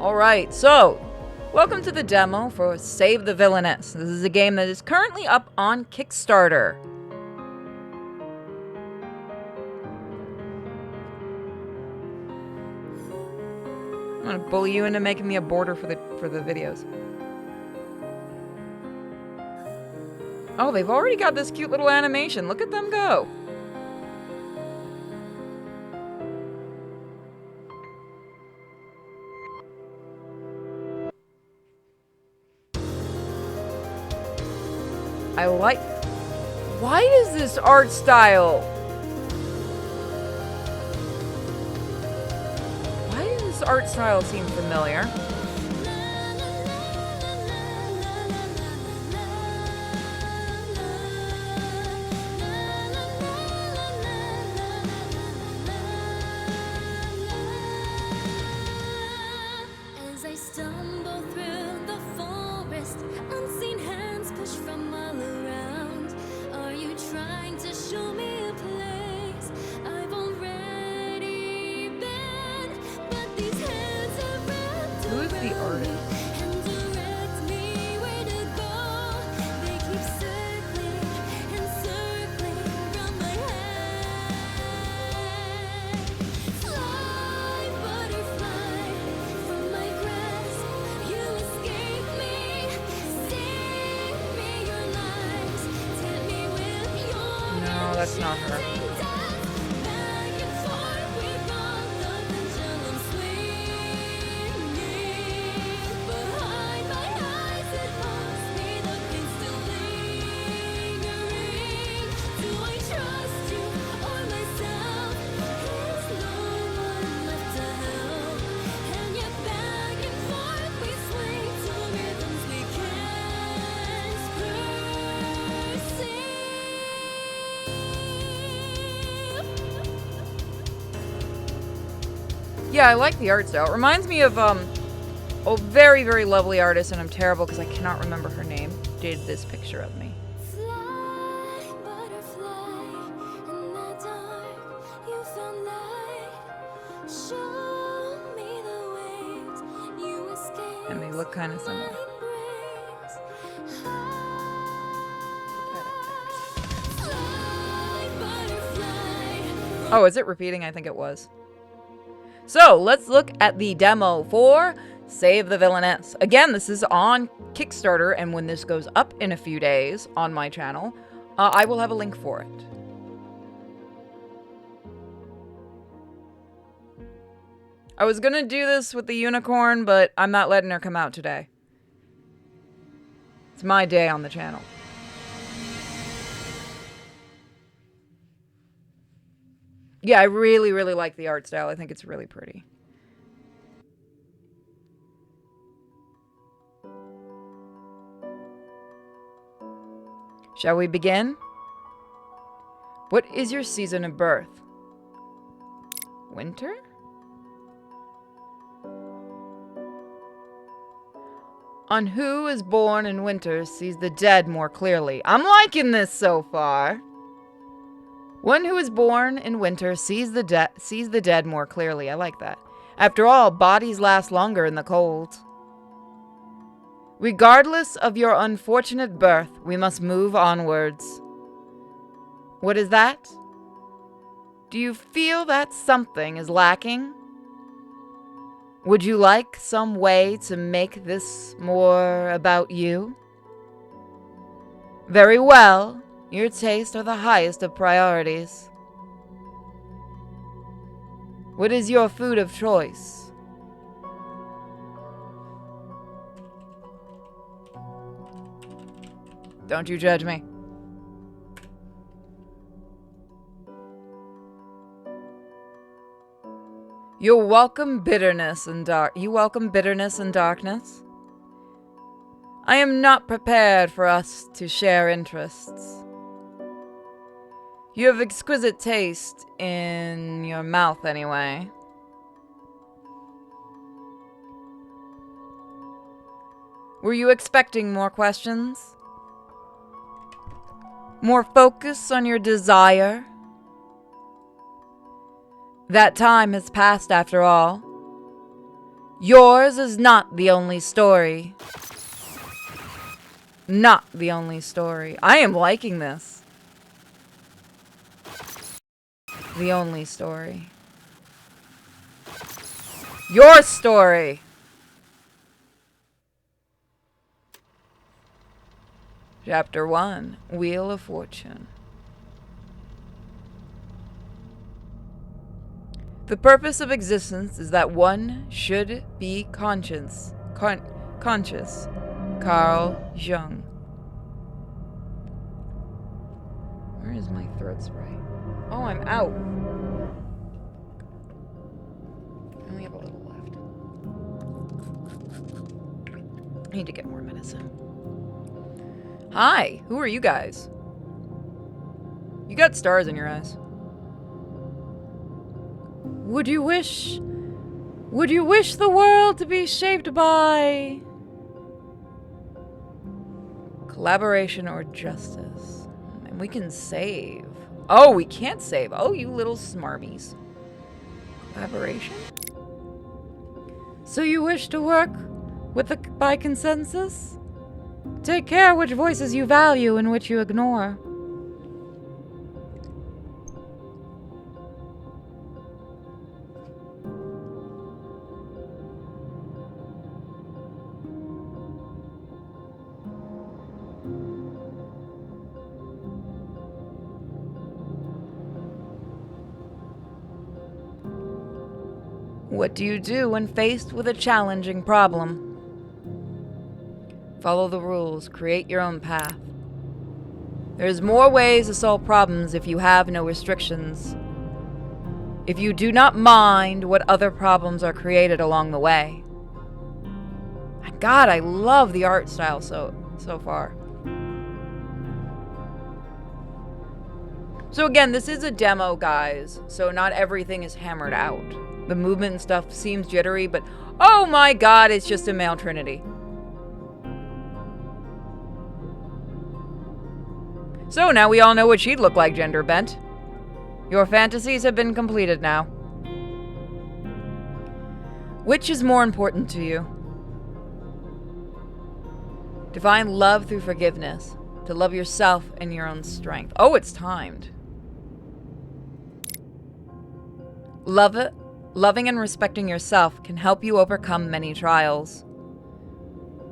Alright, so, welcome to the demo for Save the Villainess. This is a game that is currently up on Kickstarter. I'm gonna bully you into making me a border for the videos. Oh, they've already got this cute little animation. Look at them go. I like... Why is this art style? Why does this art style seem familiar? As I stumble through the forest, unseen hands push from all around. Are you trying to show me a place I've already been? But these hands have wrapped Who is the artist? and direct me where to go. They keep circling and circling from my head. Fly, butterfly, from my grasp, you escape me. Sing me your lies, tempt me with your No, that's not her. back and forth we run the pendulum swinging. Behind my eyes it must be the pain still lingering. Do I trust you or myself? Is no one left to help? And yet back and forth we swing to rhythms we can't perceive. Yeah, I like the art style. It reminds me of a very, very lovely artist, and I'm terrible because I cannot remember her name, did this picture of me. Fly, butterfly, in the dark you found light. Show me the ways you escape. And they look kind of similar. Fly, butterfly. Oh, is it repeating? I think it was. So, let's look at the demo for Save the Villainess. Again, this is on Kickstarter, and when this goes up in a few days on my channel, I will have a link for it. I was gonna do this with the unicorn, but I'm not letting her come out today. It's my day on the channel. Yeah, I really, really like the art style. I think it's really pretty. Shall we begin? What is your season of birth? Winter? On who is born in winter sees the dead more clearly. I'm liking this so far. One who is born in winter sees the dead more clearly. I like that. After all, bodies last longer in the cold. Regardless of your unfortunate birth, we must move onwards. What is that? Do you feel that something is lacking? Would you like some way to make this more about you? Very well. Your tastes are the highest of priorities. What is your food of choice? Don't you judge me. You welcome bitterness and darkness? I am not prepared for us to share interests. You have exquisite taste in your mouth, anyway. Were you expecting more questions? More focus on your desire? That time has passed after all. Yours is not the only story. Not the only story. I am liking this. The only story. Your story! Chapter 1, Wheel of Fortune. The purpose of existence is that one should be conscious. Carl Jung. Where is my throat spray? Oh, I'm out. I only have a little left. I need to get more medicine. Hi, who are you guys? You got stars in your eyes. Would you wish the world to be shaped by collaboration or justice? And we can save. Oh, we can't save. Oh, you little smarmies. Collaboration? So you wish to work by consensus? Take care which voices you value and which you ignore. What do you do when faced with a challenging problem? Follow the rules, create your own path. There's more ways to solve problems if you have no restrictions. If you do not mind what other problems are created along the way. My God, I love the art style so far. So again, this is a demo, guys, so not everything is hammered out. The movement and stuff seems jittery, but oh my God, it's just a male trinity. So now we all know what she'd look like, gender bent. Your fantasies have been completed now. Which is more important to you? To find love through forgiveness. To love yourself and your own strength. Oh, it's timed. Loving and respecting yourself can help you overcome many trials.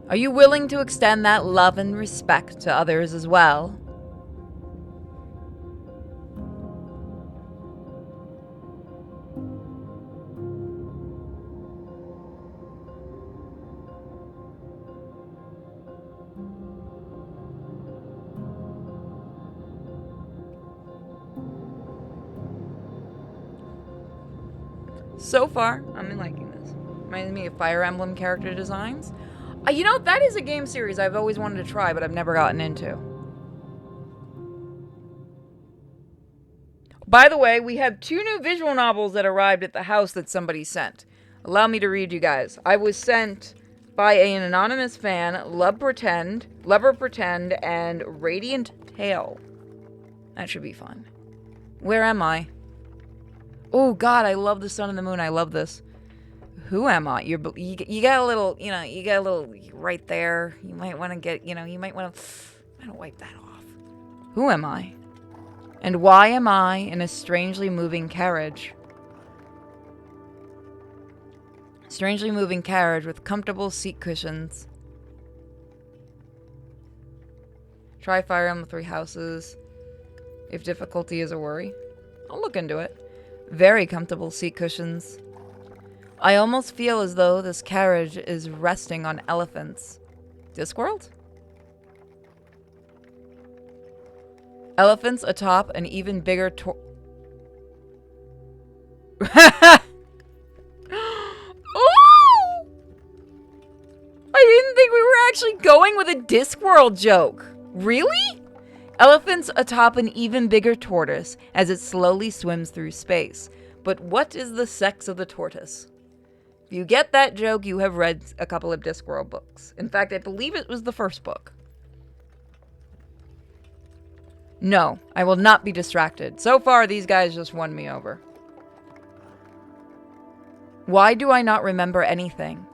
Are you willing to extend that love and respect to others as well? So far, I'm liking this. Reminds me of Fire Emblem character designs. You know, that is a game series I've always wanted to try, but I've never gotten into. By the way, we have 2 new visual novels that arrived at the house that somebody sent. Allow me to read you guys. I was sent by an anonymous fan, Lover Pretend, and Radiant Tale. That should be fun. Where am I? Oh God, I love the sun and the moon. I love this. Who am I? You got a little, you got a little right there. You might want to get, you might want to wipe that off. Who am I? And why am I in a strangely moving carriage? Strangely moving carriage with comfortable seat cushions. Try Fire Emblem 3 Houses. If difficulty is a worry. I'll look into it. Very comfortable seat cushions. I almost feel as though this carriage is resting on elephants. Discworld? Elephants atop an even bigger Oh! I didn't think we were actually going with a Discworld joke. Really? Elephants atop an even bigger tortoise as it slowly swims through space. But what is the sex of the tortoise? If you get that joke, you have read a couple of Discworld books. In fact, I believe it was the first book. No, I will not be distracted. So far, these guys just won me over. Why do I not remember anything?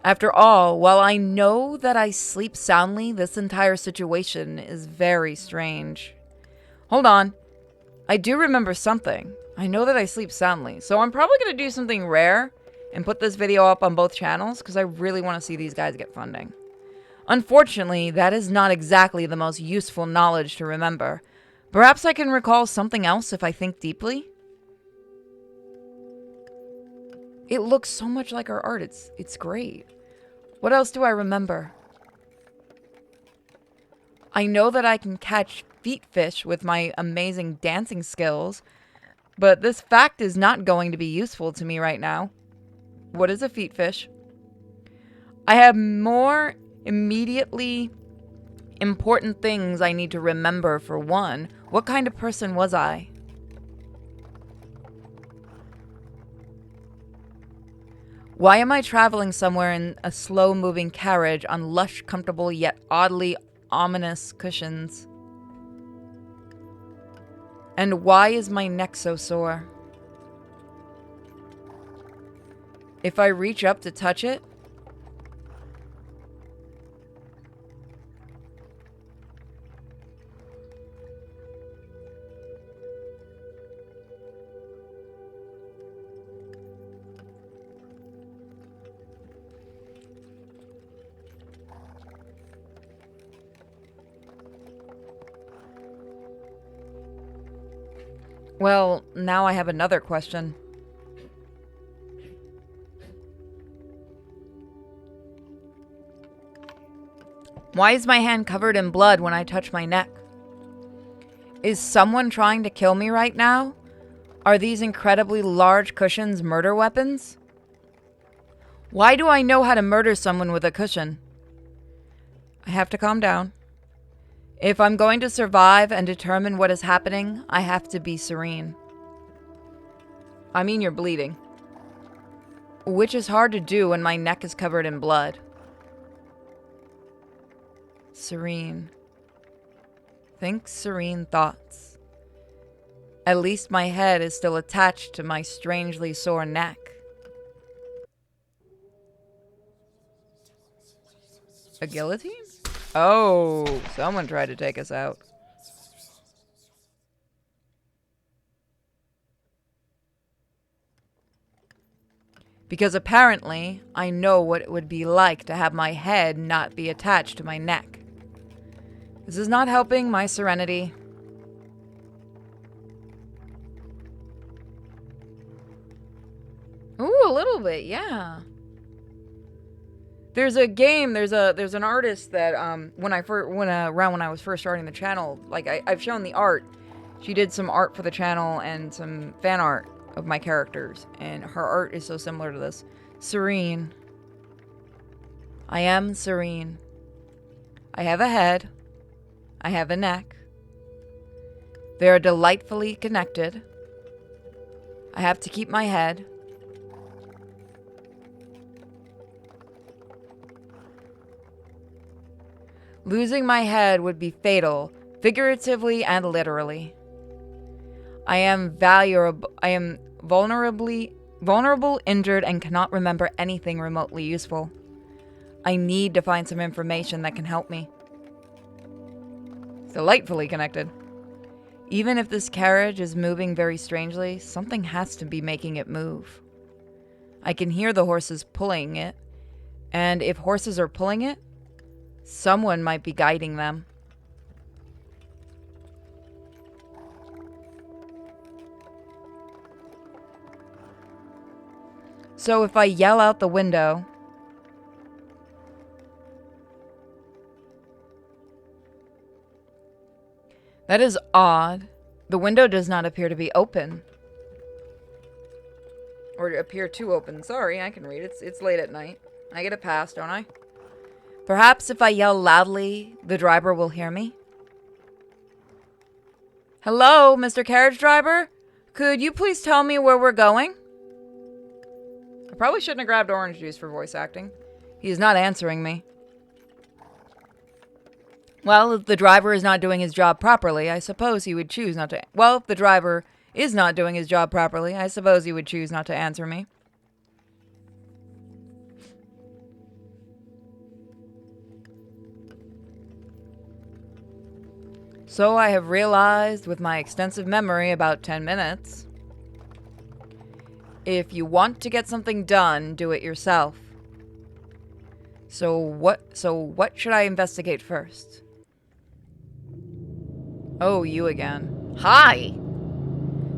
After all, while I know that I sleep soundly, this entire situation is very strange. Hold on. I do remember something. I know that I sleep soundly, so I'm probably going to do something rare and put this video up on both channels because I really want to see these guys get funding. Unfortunately, that is not exactly the most useful knowledge to remember. Perhaps I can recall something else if I think deeply? It looks so much like our art. It's great. What else do I remember? I know that I can catch feet fish with my amazing dancing skills, but this fact is not going to be useful to me right now. What is a feet fish? I have more immediately important things I need to remember. For one, what kind of person was I? Why am I traveling somewhere in a slow-moving carriage on lush, comfortable, yet oddly ominous cushions? And why is my neck so sore? If I reach up to touch it, well, now I have another question. Why is my hand covered in blood when I touch my neck? Is someone trying to kill me right now? Are these incredibly large cushions murder weapons? Why do I know how to murder someone with a cushion? I have to calm down. If I'm going to survive and determine what is happening, I have to be serene. I mean, you're bleeding. Which is hard to do when my neck is covered in blood. Serene. Think serene thoughts. At least my head is still attached to my strangely sore neck. A guillotine? Oh, someone tried to take us out. Because apparently, I know what it would be like to have my head not be attached to my neck. This is not helping my serenity. Ooh, a little bit, yeah. There's a game, there's an artist that when I was first starting the channel, like I've shown the art. She did some art for the channel and some fan art of my characters, and her art is so similar to this. Serene. I am serene. I have a head. I have a neck. They are delightfully connected. I have to keep my head. Losing my head would be fatal, figuratively and literally. I am vulnerable, injured, and cannot remember anything remotely useful. I need to find some information that can help me. Delightfully connected. Even if this carriage is moving very strangely, something has to be making it move. I can hear the horses pulling it, and if horses are pulling it, someone might be guiding them. So if I yell out the window, that is odd. The window does not appear to be open. Or appear to open. Sorry, I can read. It's late at night. I get a pass, don't I? Perhaps if I yell loudly, the driver will hear me. Hello, Mr. Carriage Driver? Could you please tell me where we're going? I probably shouldn't have grabbed orange juice for voice acting. He is not answering me. Well, if the driver is not doing his job properly, I suppose he would choose not to... Well, if the driver is not doing his job properly, I suppose he would choose not to answer me. So I have realized with my extensive memory about 10 minutes. If you want to get something done, do it yourself. So what should I investigate first? Oh, you again. Hi!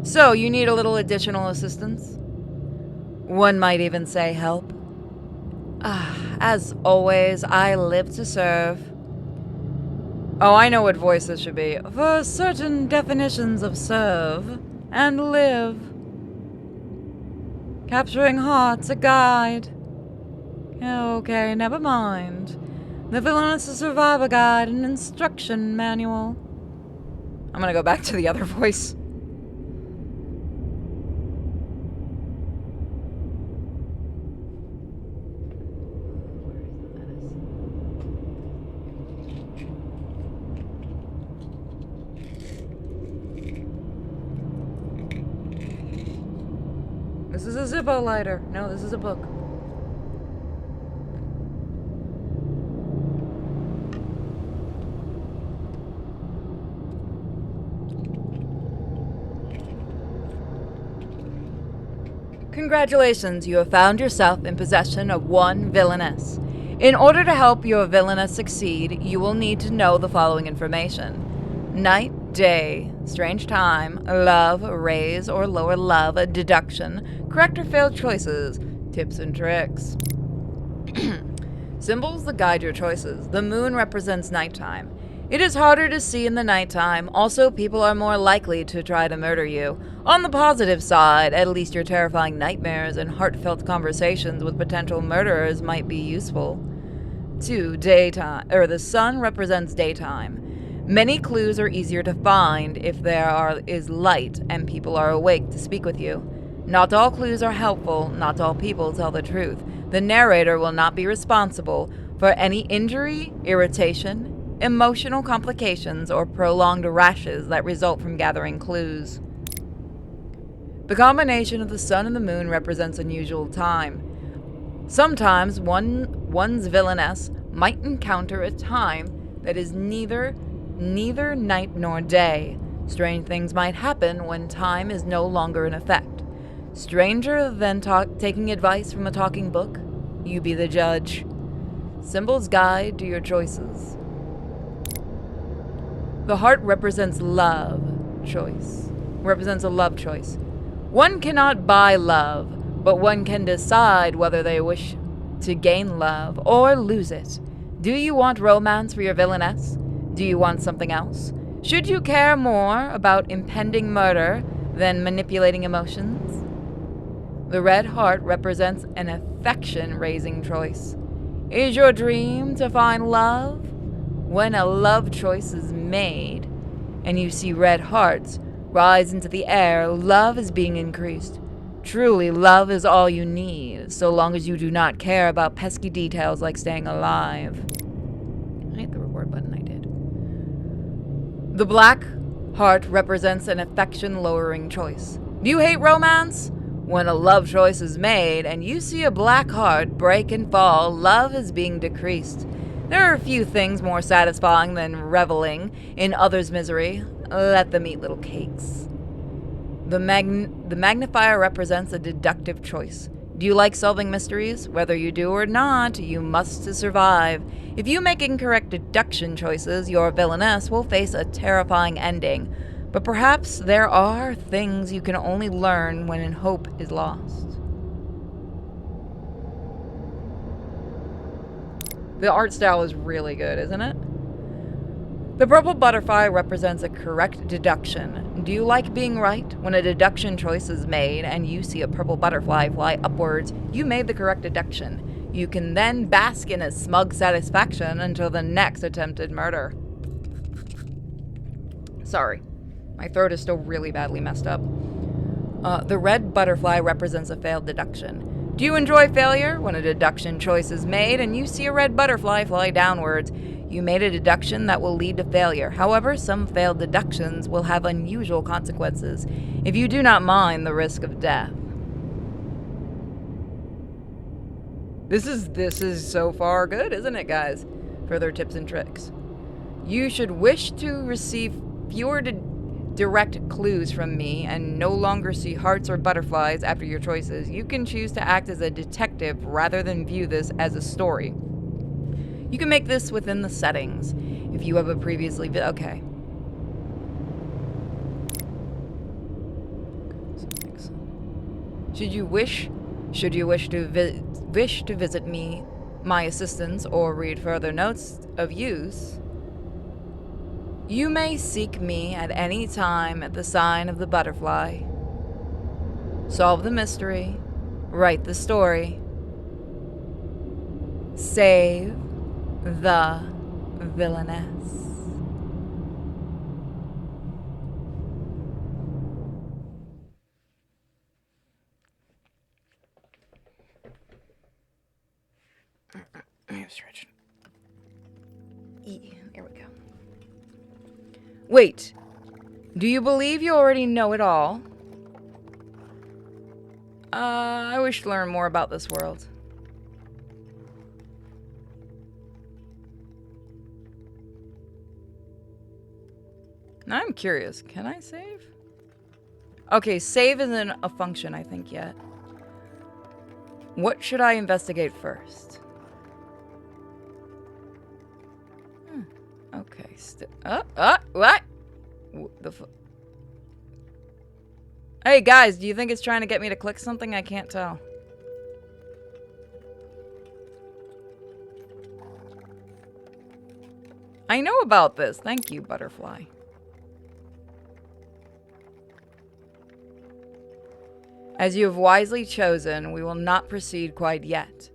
So, you need a little additional assistance? One might even say help. As always, I live to serve. Oh, I know what voice this should be. For certain definitions of serve and live. Capturing hearts, a guide. Okay, never mind. The Villainess Survivor Guide and Instruction Manual. I'm gonna go back to the other voice. This is a Zippo lighter. No, this is a book. Congratulations, you have found yourself in possession of one villainess. In order to help your villainess succeed, you will need to know the following information. Night, day, strange time, love, raise or lower love, deduction, correct or failed choices, tips and tricks. Symbols that guide your choices. The moon represents nighttime. It is harder to see in the nighttime. Also, people are more likely to try to murder you. On the positive side, at least your terrifying nightmares and heartfelt conversations with potential murderers might be useful. 2. The sun represents daytime. Many clues are easier to find if there is light and people are awake to speak with you. Not all clues are helpful, not all people tell the truth. The narrator will not be responsible for any injury, irritation, emotional complications, or prolonged rashes that result from gathering clues. The combination of the sun and the moon represents unusual time. Sometimes one's villainess might encounter a time that is neither night nor day. Strange things might happen when time is no longer in effect. Stranger than taking advice from a talking book? You be the judge. Symbols guide to your choices. The heart represents a love choice. One cannot buy love, but one can decide whether they wish to gain love or lose it. Do you want romance for your villainess? Do you want something else? Should you care more about impending murder than manipulating emotions? The red heart represents an affection-raising choice. Is your dream to find love? When a love choice is made, and you see red hearts rise into the air, love is being increased. Truly, love is all you need, so long as you do not care about pesky details like staying alive. I hit the reward button, I did. The black heart represents an affection-lowering choice. Do you hate romance? When a love choice is made, and you see a black heart break and fall, love is being decreased. There are few things more satisfying than reveling in others' misery. Let them eat little cakes. The magnifier represents a deductive choice. Do you like solving mysteries? Whether you do or not, you must to survive. If you make incorrect deduction choices, your villainess will face a terrifying ending. But perhaps there are things you can only learn when hope is lost. The art style is really good, isn't it? The purple butterfly represents a correct deduction. Do you like being right? When a deduction choice is made and you see a purple butterfly fly upwards, you made the correct deduction. You can then bask in a smug satisfaction until the next attempted murder. Sorry, my throat is still really badly messed up. The red butterfly represents a failed deduction. Do you enjoy failure? When a deduction choice is made and you see a red butterfly fly downwards, you made a deduction that will lead to failure. However, some failed deductions will have unusual consequences if you do not mind the risk of death. This is so far good, isn't it, guys? Further tips and tricks. You should wish to receive fewer direct clues from me and no longer see hearts or butterflies after your choices. You can choose to act as a detective rather than view this as a story. You can make this within the settings. If you have a previously... Okay. Should you wish to visit me, my assistants, or read further notes of use, you may seek me at any time at the sign of the butterfly. Solve the mystery, write the story, save the villainess. I'm stretching. Here we go. Wait. Do you believe you already know it all? I wish to learn more about this world. Now I'm curious. Can I save? Okay, save isn't a function, I think, yet. What should I investigate first? Okay, what? Hey guys, do you think it's trying to get me to click something? I can't tell. I know about this. Thank you, butterfly. As you have wisely chosen, we will not proceed quite yet.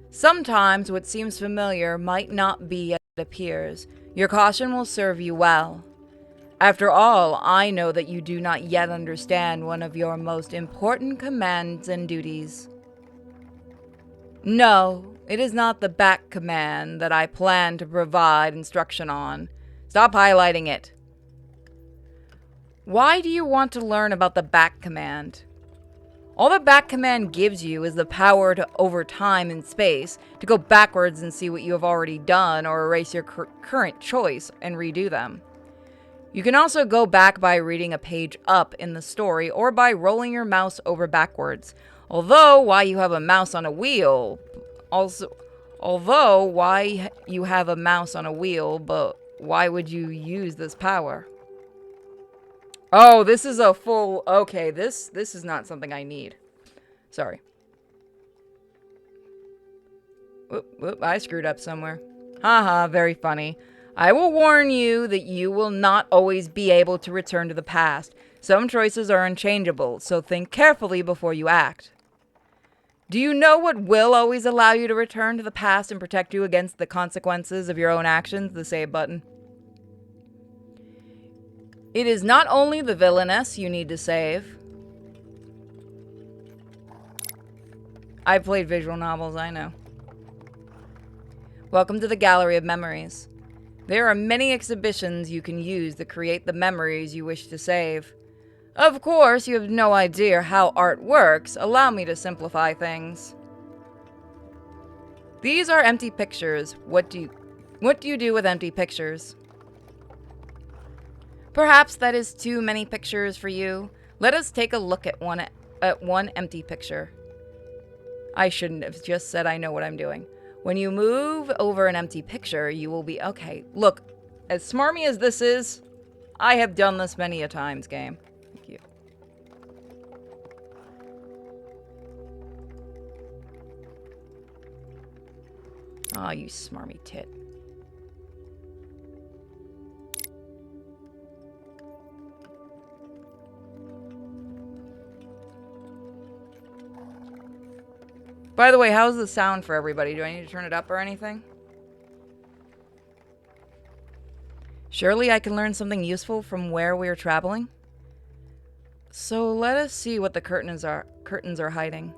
Sometimes what seems familiar might not be as it appears. Your caution will serve you well. After all, I know that you do not yet understand one of your most important commands and duties. No, it is not the back command that I plan to provide instruction on. Stop highlighting it. Why do you want to learn about the back command? All the back command gives you is the power to, over time and space, to go backwards and see what you have already done or erase your current choice and redo them. You can also go back by reading a page up in the story or by rolling your mouse over backwards. Although why you have a mouse on a wheel, but why would you use this power? Oh, this is a full... Okay, this is not something I need. Sorry. Whoop, I screwed up somewhere. Haha, very funny. I will warn you that you will not always be able to return to the past. Some choices are unchangeable, so think carefully before you act. Do you know what will always allow you to return to the past and protect you against the consequences of your own actions? The save button. It is not only the villainess you need to save. I've played visual novels, I know. Welcome to the Gallery of Memories. There are many exhibitions you can use to create the memories you wish to save. Of course, you have no idea how art works. Allow me to simplify things. These are empty pictures. What do you do with empty pictures? Perhaps that is too many pictures for you. Let us take a look at one empty picture. I shouldn't have just said I know what I'm doing. When you move over an empty picture, you will be... Okay, look, as smarmy as this is, I have done this many a times, game. Thank you. Aw, you smarmy tit. By the way, how's the sound for everybody? Do I need to turn it up or anything? Surely I can learn something useful from where we are traveling. So let us see what the curtains are hiding.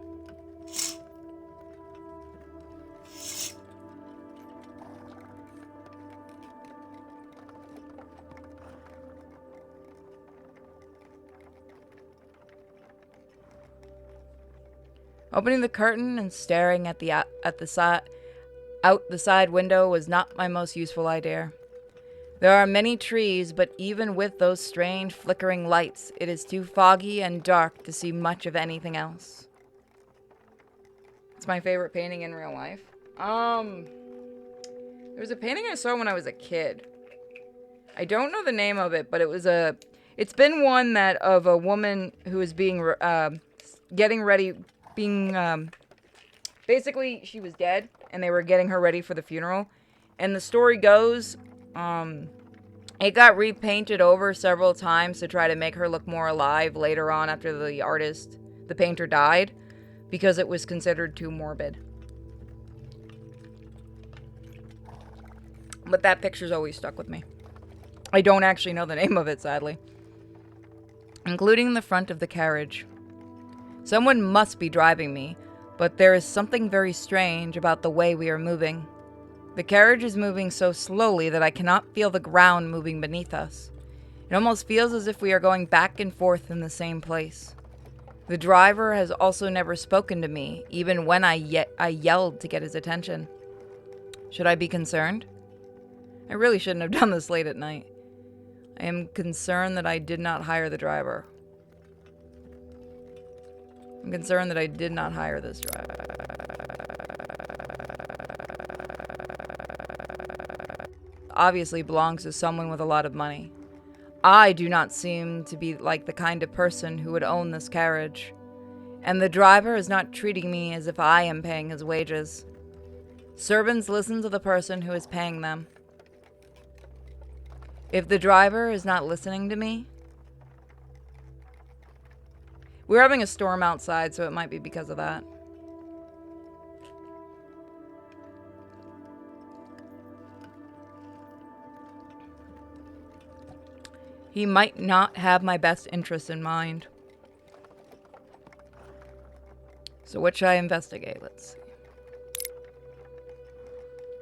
Opening the curtain and staring at out the side window was not my most useful idea. There are many trees, but even with those strange flickering lights, it is too foggy and dark to see much of anything else. It's my favorite painting in real life. There was a painting I saw when I was a kid. I don't know the name of it, but it's been one that of a woman who is being, getting ready, basically she was dead and they were getting her ready for the funeral. And the story goes, it got repainted over several times to try to make her look more alive later on after the painter died, because it was considered too morbid. But that picture's always stuck with me. I don't actually know the name of it, sadly. Including the front of the carriage. Someone must be driving me, but there is something very strange about the way we are moving. The carriage is moving so slowly that I cannot feel the ground moving beneath us. It almost feels as if we are going back and forth in the same place. The driver has also never spoken to me, even when I yelled to get his attention. Should I be concerned? I really shouldn't have done this late at night. I am concerned that I did not hire the driver. I'm concerned that I did not hire this driver. Obviously belongs to someone with a lot of money. I do not seem to be like the kind of person who would own this carriage. And the driver is not treating me as if I am paying his wages. Servants listen to the person who is paying them. If the driver is not listening to me... We're having a storm outside, so it might be because of that. He might not have my best interests in mind. So what should I investigate? Let's see.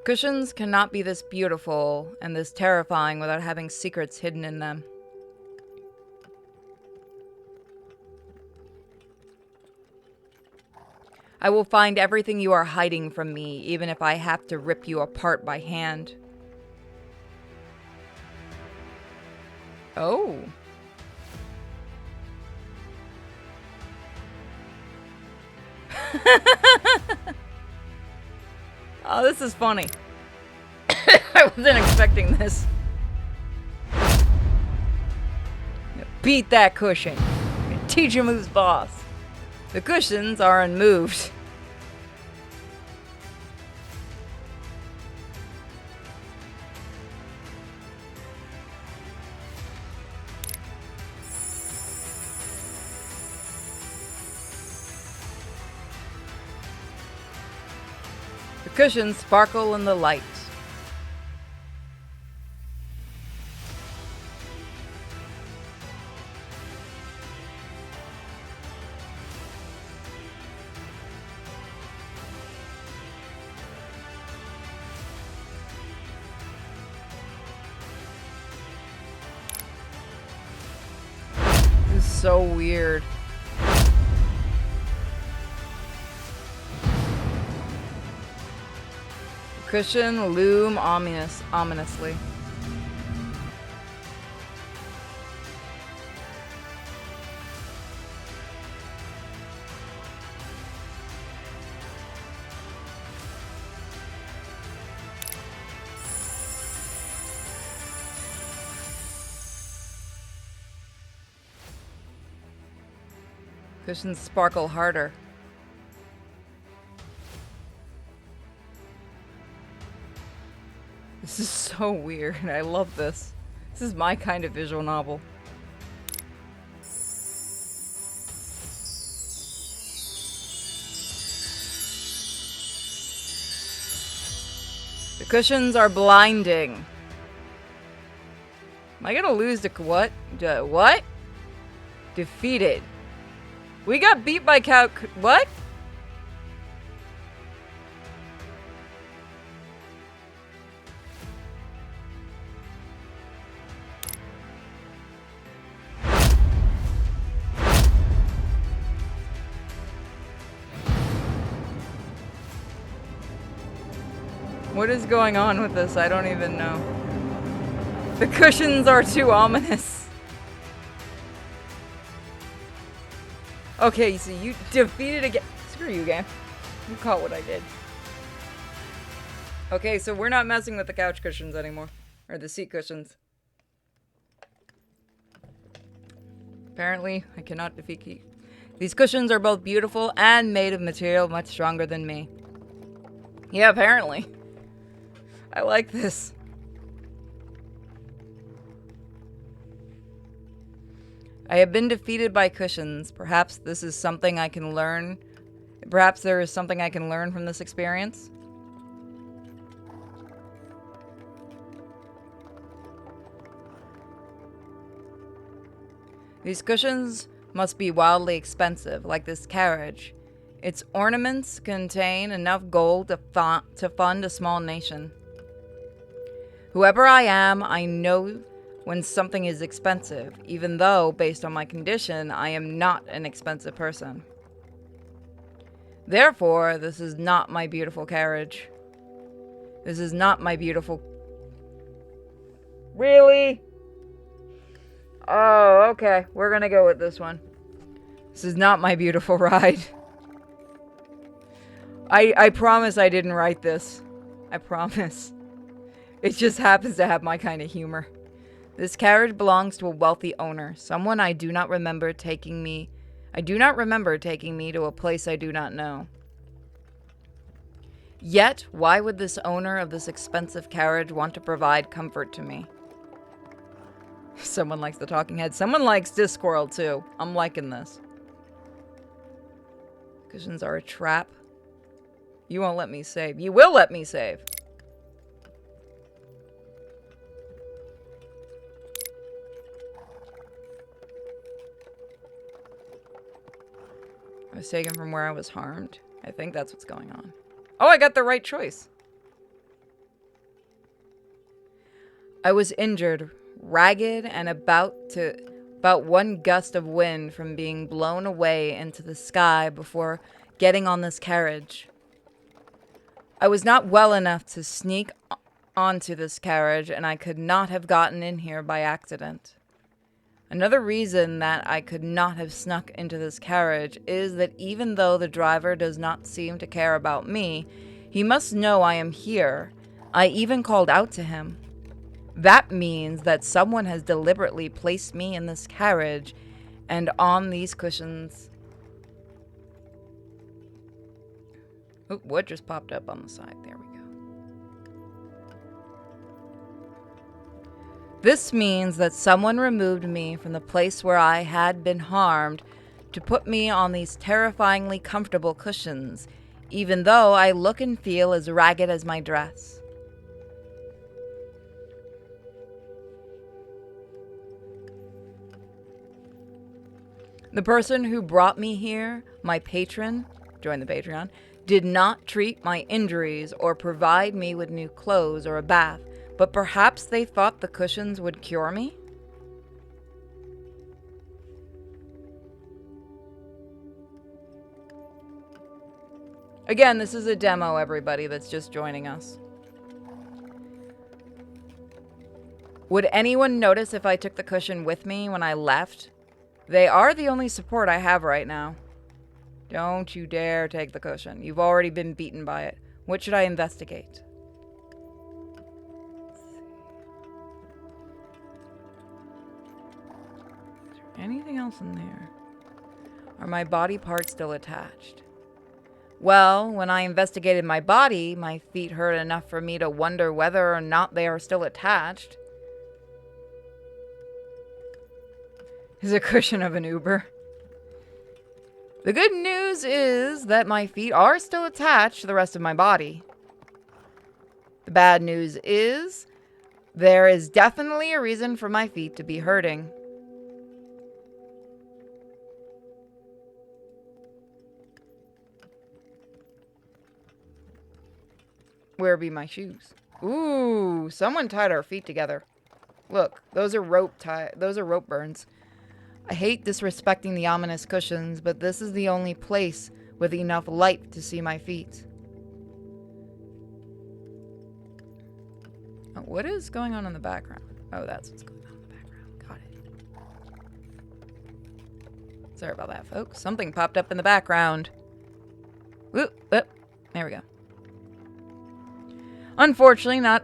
Cushions cannot be this beautiful and this terrifying without having secrets hidden in them. I will find everything you are hiding from me, even if I have to rip you apart by hand. Oh. Oh, this is funny. I wasn't expecting this. Beat that cushion. Teach him who's boss. The cushions are unmoved. The cushions sparkle in the light. This is so weird. Cushion loom ominously. Cushions sparkle harder. This is so weird. I love this. This is my kind of visual novel. The cushions are blinding. Am I gonna lose to what? What? Defeated. We got beat by cow. What? What is going on with this? I don't even know. The cushions are too ominous. Okay, so you defeated again. Screw you, game. You caught what I did. Okay, so we're not messing with the couch cushions anymore. Or the seat cushions. Apparently, I cannot defeat Keith. These cushions are both beautiful and made of material much stronger than me. Yeah, apparently. I like this. I have been defeated by cushions. Perhaps this is something I can learn. Perhaps there is something I can learn from this experience. These cushions must be wildly expensive, like this carriage. Its ornaments contain enough gold to fund a small nation. Whoever I am, I know when something is expensive, even though, based on my condition, I am not an expensive person. Therefore, this is not my beautiful carriage. This is not my beautiful... Really? Oh, okay. We're gonna go with this one. This is not my beautiful ride. I promise I didn't write this. I promise. It just happens to have my kind of humor. This carriage belongs to a wealthy owner, someone I do not remember taking me to a place I do not know. Yet, why would this owner of this expensive carriage want to provide comfort to me? Someone likes the talking head. Someone likes Discworld too. I'm liking this. Cushions are a trap. You won't let me save. You will let me save. I was taken from where I was harmed. I think that's what's going on. Oh, I got the right choice. I was injured, ragged, and about one gust of wind from being blown away into the sky before getting on this carriage. I was not well enough to sneak onto this carriage, and I could not have gotten in here by accident. Another reason that I could not have snuck into this carriage is that even though the driver does not seem to care about me, he must know I am here. I even called out to him. That means that someone has deliberately placed me in this carriage and on these cushions. Oh, what just popped up on the side? There we go. This means that someone removed me from the place where I had been harmed to put me on these terrifyingly comfortable cushions, even though I look and feel as ragged as my dress. The person who brought me here, my patron, join the Patreon, did not treat my injuries or provide me with new clothes or a bath, but perhaps they thought the cushions would cure me? Again, this is a demo, everybody that's just joining us. Would anyone notice if I took the cushion with me when I left? They are the only support I have right now. Don't you dare take the cushion. You've already been beaten by it. What should I investigate? Is there anything else in there? Are my body parts still attached? Well, when I investigated my body, my feet hurt enough for me to wonder whether or not they are still attached. Is a cushion of an Uber. The good news is that my feet are still attached to the rest of my body. The bad news is there is definitely a reason for my feet to be hurting. Where be my shoes? Ooh, someone tied our feet together. Look, those are rope burns. I hate disrespecting the ominous cushions, but this is the only place with enough light to see my feet. Oh, what is going on in the background? Oh, that's what's going on in the background. Got it. Sorry about that, folks. Something popped up in the background. Whoop, whoop. There we go. Unfortunately, not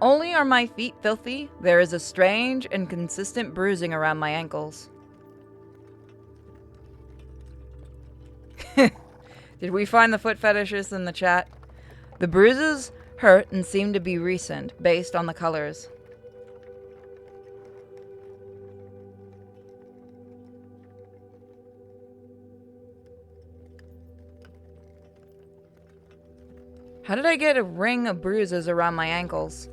only are my feet filthy, there is a strange and consistent bruising around my ankles. Did we find the foot fetishists in the chat? The bruises hurt and seem to be recent, based on the colors. How did I get a ring of bruises around my ankles?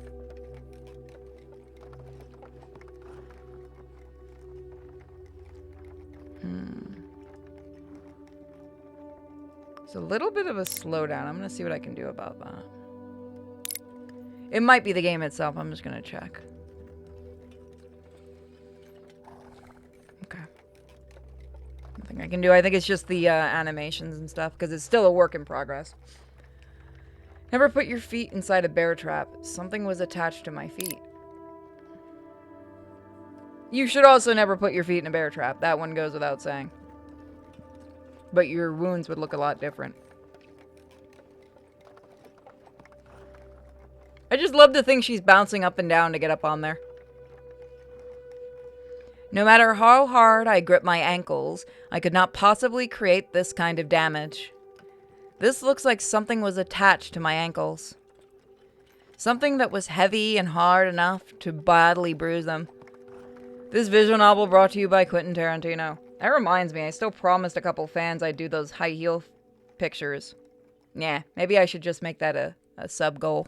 It's a little bit of a slowdown. I'm going to see what I can do about that. It might be the game itself. I'm just going to check. Okay. Nothing I can do. I think it's just the animations and stuff, because it's still a work in progress. Never put your feet inside a bear trap. Something was attached to my feet. You should also never put your feet in a bear trap. That one goes without saying. But your wounds would look a lot different. I just love to think she's bouncing up and down to get up on there. No matter how hard I grip my ankles, I could not possibly create this kind of damage. This looks like something was attached to my ankles. Something that was heavy and hard enough to badly bruise them. This visual novel brought to you by Quentin Tarantino. That reminds me, I still promised a couple fans I'd do those high heel pictures. Yeah, maybe I should just make that a sub goal.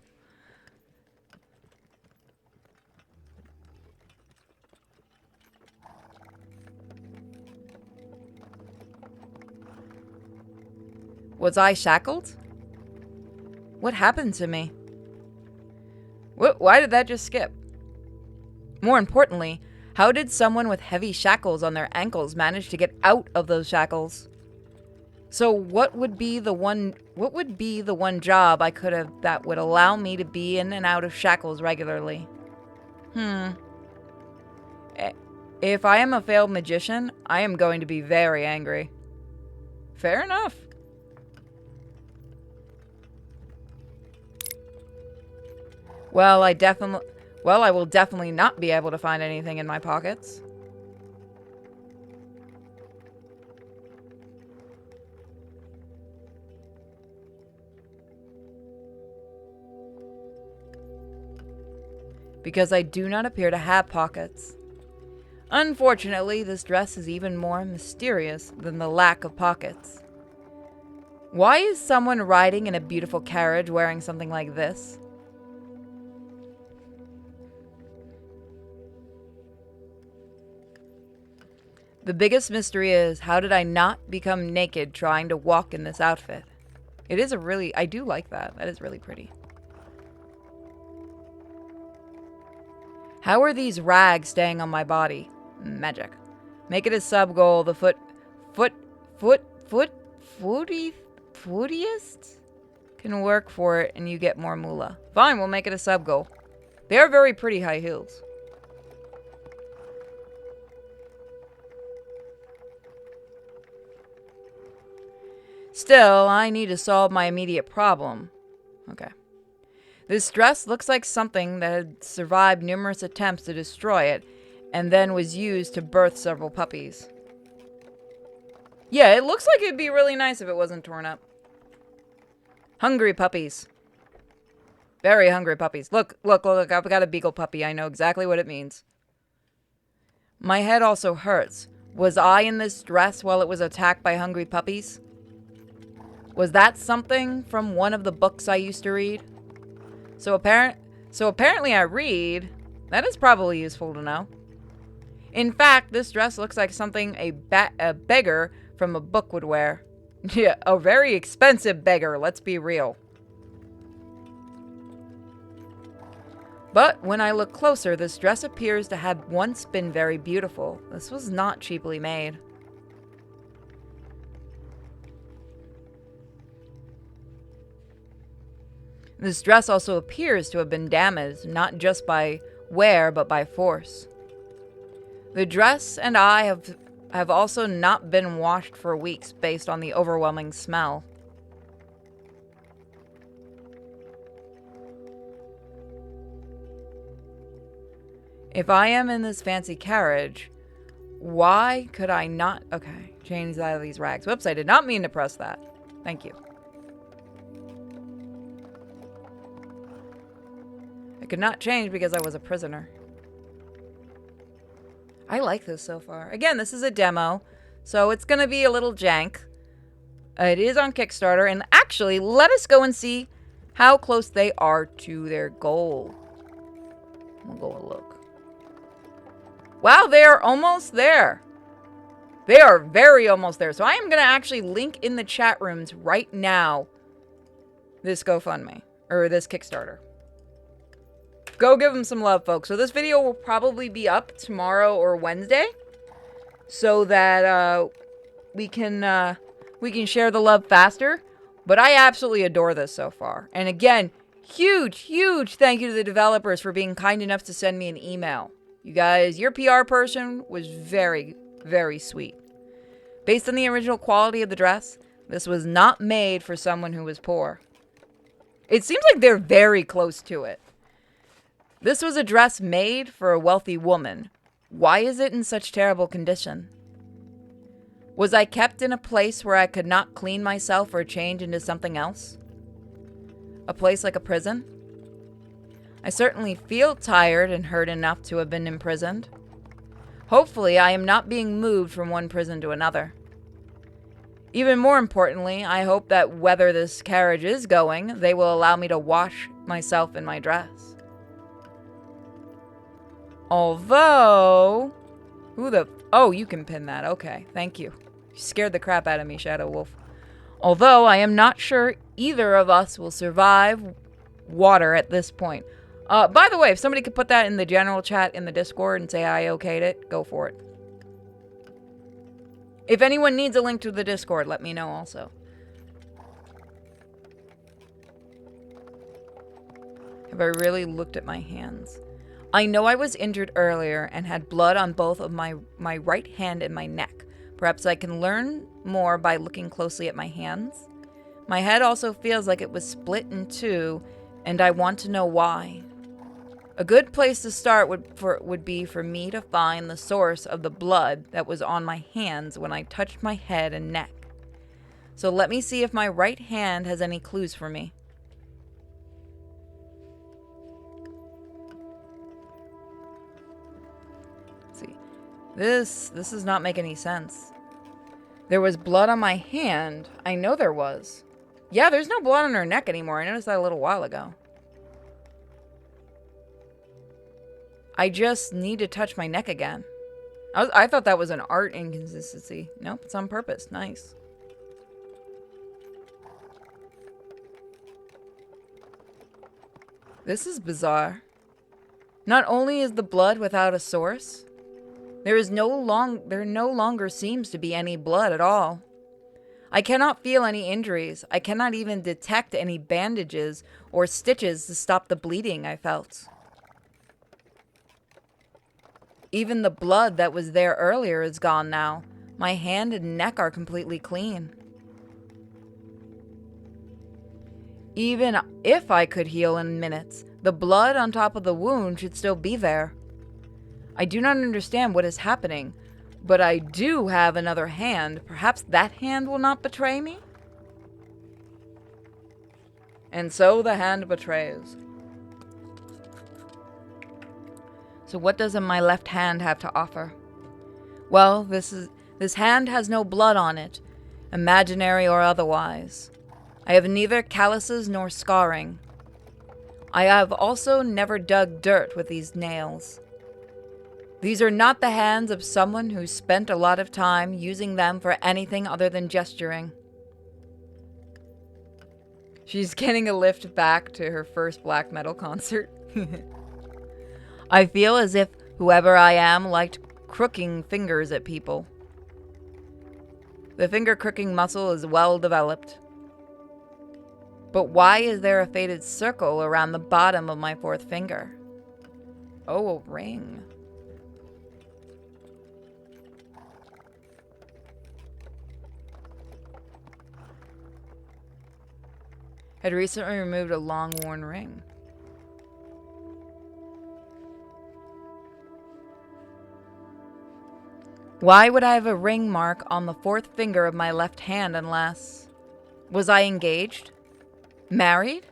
Was I shackled? What happened to me? Why did that just skip? More importantly, how did someone with heavy shackles on their ankles manage to get out of those shackles? So what would be the one job I could have that would allow me to be in and out of shackles regularly? If I am a failed magician, I am going to be very angry. Fair enough. Well, I will definitely not be able to find anything in my pockets. Because I do not appear to have pockets. Unfortunately, this dress is even more mysterious than the lack of pockets. Why is someone riding in a beautiful carriage wearing something like this? The biggest mystery is, how did I not become naked trying to walk in this outfit? It is I do like that. That is really pretty. How are these rags staying on my body? Magic. Make it a sub goal. The footiest can work for it and you get more moolah. Fine, we'll make it a sub goal. They are very pretty high heels. Still, I need to solve my immediate problem. Okay. This dress looks like something that had survived numerous attempts to destroy it, and then was used to birth several puppies. Yeah, it looks like it'd be really nice if it wasn't torn up. Hungry puppies. Very hungry puppies. Look, I've got a beagle puppy. I know exactly what it means. My head also hurts. Was I in this dress while it was attacked by hungry puppies? Was that something from one of the books I used to read? So apparently I read. That is probably useful to know. In fact, this dress looks like something a beggar from a book would wear. Yeah, a very expensive beggar, let's be real. But when I look closer, this dress appears to have once been very beautiful. This was not cheaply made. This dress also appears to have been damaged, not just by wear but by force. The dress and I have also not been washed for weeks based on the overwhelming smell. If I am in this fancy carriage, why could I not... Okay, change out of these rags. Whoops, I did not mean to press that. Thank you. I could not change because I was a prisoner. I like this so far. Again, this is a demo, so it's going to be a little jank. It is on Kickstarter, and actually, let us go and see how close they are to their goal. We'll go and look. Wow, they are almost there. They are very almost there. So I am going to actually link in the chat rooms right now this GoFundMe, or this Kickstarter. Go give them some love, folks. So this video will probably be up tomorrow or Wednesday, so that we can share the love faster. But I absolutely adore this so far. And again, huge thank you to the developers for being kind enough to send me an email. You guys, your PR person was very, very sweet. Based on the original quality of the dress, this was not made for someone who was poor. It seems like they're very close to it. This was a dress made for a wealthy woman. Why is it in such terrible condition? Was I kept in a place where I could not clean myself or change into something else? A place like a prison? I certainly feel tired and hurt enough to have been imprisoned. Hopefully, I am not being moved from one prison to another. Even more importantly, I hope that whether this carriage is going, they will allow me to wash myself in my dress. Although... Oh, you can pin that. Okay, thank you. You scared the crap out of me, Shadow Wolf. Although I am not sure either of us will survive water at this point. By the way, if somebody could put that in the general chat in the Discord and say I okayed it, go for it. If anyone needs a link to the Discord, let me know also. Have I really looked at my hands? I know I was injured earlier and had blood on both of my right hand and my neck. Perhaps I can learn more by looking closely at my hands. My head also feels like it was split in two, and I want to know why. A good place to start would be for me to find the source of the blood that was on my hands when I touched my head and neck. So let me see if my right hand has any clues for me. Let's see. This does not make any sense. There was blood on my hand. I know there was. Yeah, there's no blood on her neck anymore. I noticed that a little while ago. I just need to touch my neck again. I thought that was an art inconsistency. Nope, it's on purpose. Nice. This is bizarre. Not only is the blood without a source, there no longer seems to be any blood at all. I cannot feel any injuries. I cannot even detect any bandages or stitches to stop the bleeding I felt. Even the blood that was there earlier is gone now. My hand and neck are completely clean. Even if I could heal in minutes, the blood on top of the wound should still be there. I do not understand what is happening, but I do have another hand. Perhaps that hand will not betray me? And so the hand betrays. So what does my left hand have to offer? Well, this hand has no blood on it, imaginary or otherwise. I have neither calluses nor scarring. I have also never dug dirt with these nails. These are not the hands of someone who spent a lot of time using them for anything other than gesturing. She's getting a lift back to her first black metal concert. I feel as if whoever I am liked crooking fingers at people. The finger crooking muscle is well developed. But why is there a faded circle around the bottom of my fourth finger? Oh, a ring. Had recently removed a long-worn ring. Why would I have a ring mark on the fourth finger of my left hand unless... Was I engaged? Married?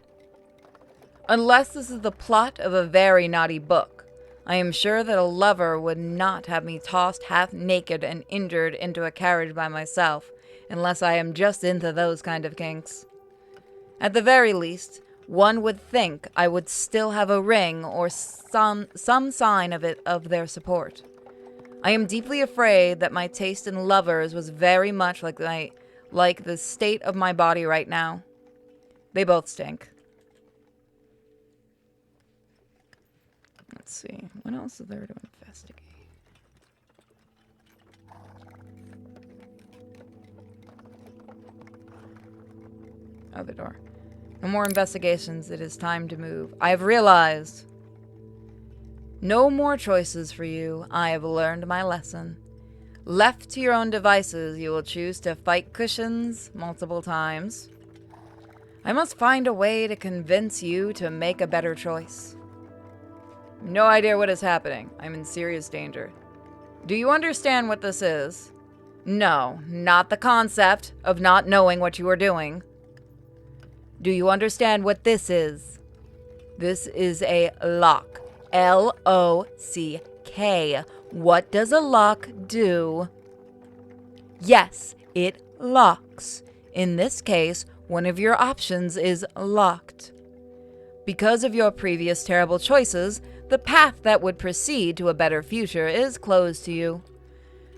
Unless this is the plot of a very naughty book, I am sure that a lover would not have me tossed half naked and injured into a carriage by myself, unless I am just into those kind of kinks. At the very least, one would think I would still have a ring or some sign of their support. I am deeply afraid that my taste in lovers was very much like the state of my body right now. They both stink. Let's see. What else is there to investigate? Oh, the door. No more investigations. It is time to move. I have realized. No more choices for you. I have learned my lesson. Left to your own devices, you will choose to fight cushions multiple times. I must find a way to convince you to make a better choice. No idea what is happening. I'm in serious danger. Do you understand what this is? No, not the concept of not knowing what you are doing. Do you understand what this is? This is a lock. L-O-C-K. What does a lock do? Yes, it locks. In this case, one of your options is locked. Because of your previous terrible choices, the path that would proceed to a better future is closed to you.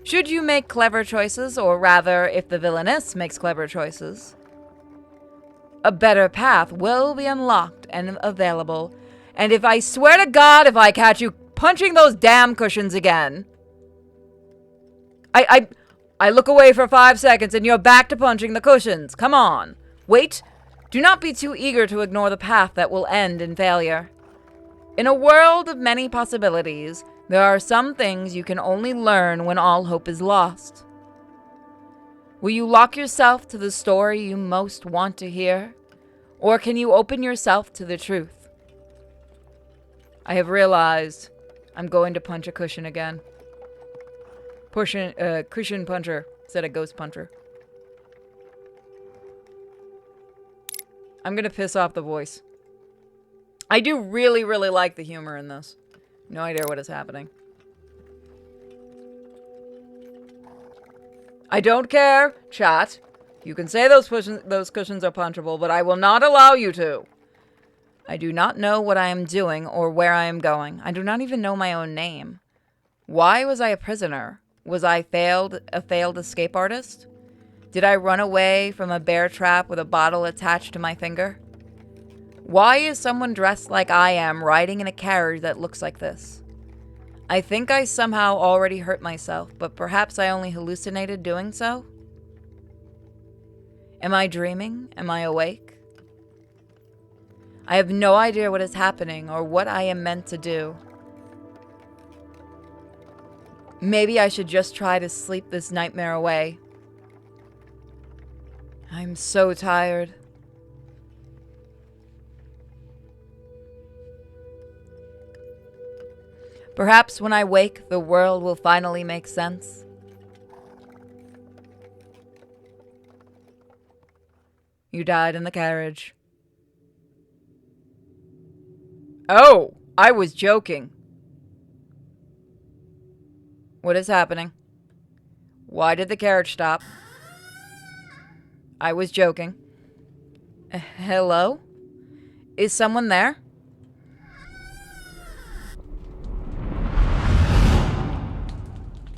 Should you make clever choices, or rather, if the villainess makes clever choices, a better path will be unlocked and available. And if I swear to God, if I catch you punching those damn cushions again, I look away for 5 seconds and you're back to punching the cushions. Come on. Wait. Do not be too eager to ignore the path that will end in failure. In a world of many possibilities, there are some things you can only learn when all hope is lost. Will you lock yourself to the story you most want to hear? Or can you open yourself to the truth? I have realized I'm going to punch a cushion again. Cushion puncher instead of ghost puncher. I'm going to piss off the voice. I do really, really like the humor in this. No idea what is happening. I don't care, chat. You can say those cushions are punchable, but I will not allow you to. I do not know what I am doing or where I am going. I do not even know my own name. Why was I a prisoner? Was I a failed escape artist? Did I run away from a bear trap with a bottle attached to my finger? Why is someone dressed like I am riding in a carriage that looks like this? I think I somehow already hurt myself, but perhaps I only hallucinated doing so? Am I dreaming? Am I awake? I have no idea what is happening or what I am meant to do. Maybe I should just try to sleep this nightmare away. I'm so tired. Perhaps when I wake, the world will finally make sense. You died in the carriage. Oh, I was joking. What is happening? Why did the carriage stop? I was joking. Hello? Is someone there?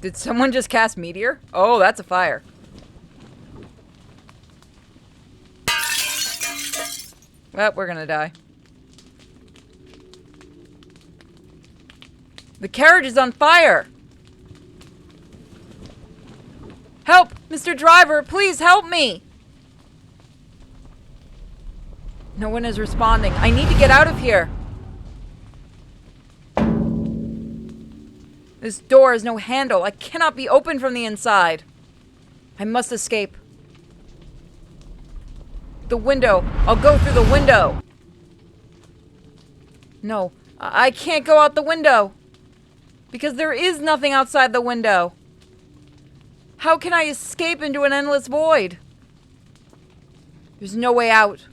Did someone just cast meteor? Oh, that's a fire. Well, we're gonna die. The carriage is on fire! Help! Mr. Driver, please help me! No one is responding. I need to get out of here. This door has no handle. I cannot be opened from the inside. I must escape. The window. I'll go through the window. No, I can't go out the window. Because there is nothing outside the window. How can I escape into an endless void? There's no way out.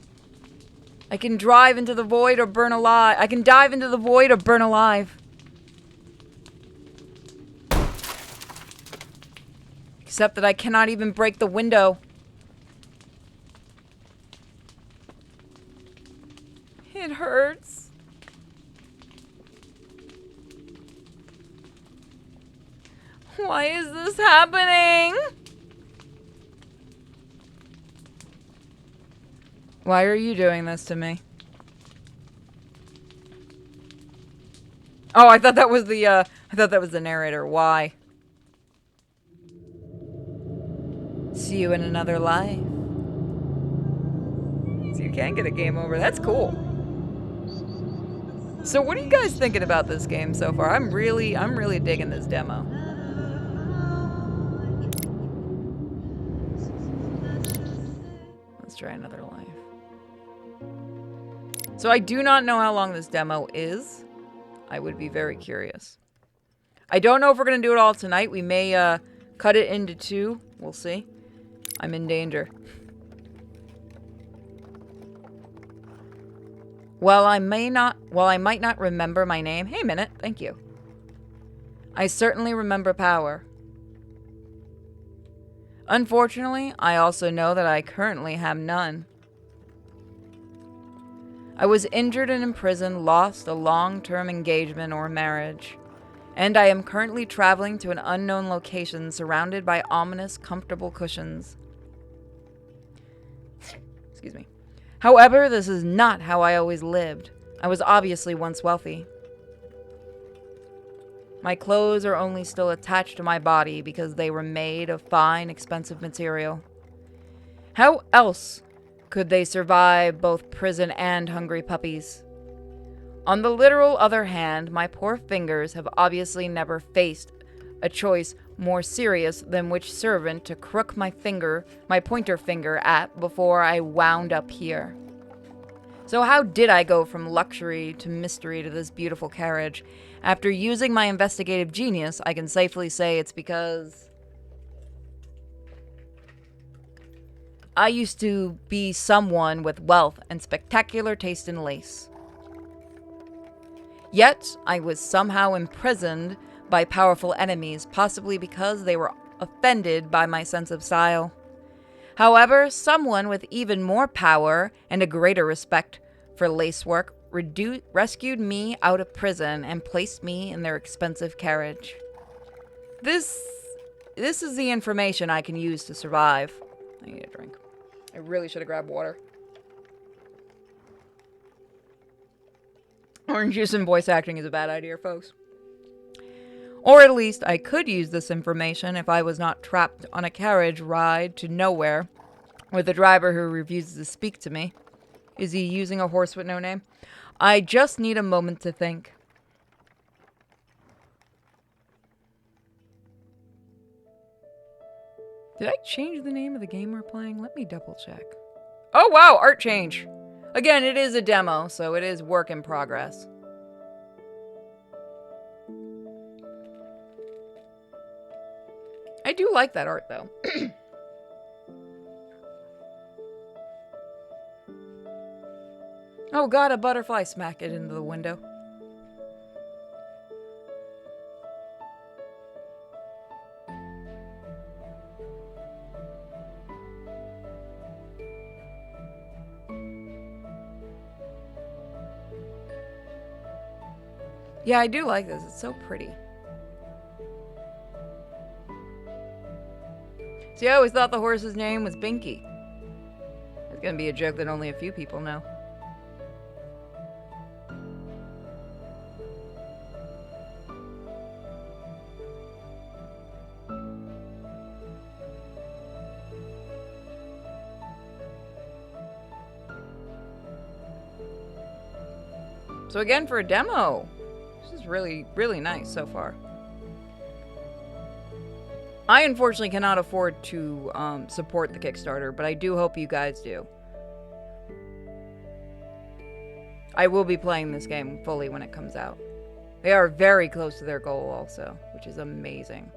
I can drive into the void or burn alive. I can dive into the void or burn alive. Except that I cannot even break the window. It hurts. Why is this happening? Why are you doing this to me? Oh, I thought that was the narrator. Why? See you in another life. So you can get a game over. That's cool. So what are you guys thinking about this game so far? I'm really digging this demo. Let's try another life. So I do not know how long this demo is. I would be very curious. I don't know if we're going to do it all tonight. We may cut it into 2. We'll see. I'm in danger. While I might not remember my name. Hey, Minute. Thank you. I certainly remember power. Unfortunately, I also know that I currently have none. I was injured and imprisoned, lost a long-term engagement or marriage, and I am currently traveling to an unknown location surrounded by ominous, comfortable cushions. Excuse me. However, this is not how I always lived. I was obviously once wealthy. My clothes are only still attached to my body because they were made of fine, expensive material. How else could they survive both prison and hungry puppies? On the literal other hand, my poor fingers have obviously never faced a choice more serious than which servant to crook my pointer finger at before I wound up here. So how did I go from luxury to mystery to this beautiful carriage? After using my investigative genius, I can safely say it's because I used to be someone with wealth and spectacular taste in lace. Yet, I was somehow imprisoned by powerful enemies, possibly because they were offended by my sense of style. However, someone with even more power and a greater respect for lacework rescued me out of prison and placed me in their expensive carriage. This is the information I can use to survive. I need a drink. I really should have grabbed water. Orange juice and voice acting is a bad idea, folks. Or at least I could use this information if I was not trapped on a carriage ride to nowhere with a driver who refuses to speak to me. Is he using a horse with no name? I just need a moment to think. Did I change the name of the game we're playing? Let me double check. Oh wow, art change. Again, it is a demo, so it is work in progress. I do like that art though. Oh god, a butterfly smacked it into the window. Yeah, I do like this. It's so pretty. See, I always thought the horse's name was Binky. It's gonna be a joke that only a few people know. So again, for a demo, this is really, really nice so far. I unfortunately cannot afford to support the Kickstarter, but I do hope you guys do. I will be playing this game fully when it comes out. They are very close to their goal also, which is amazing.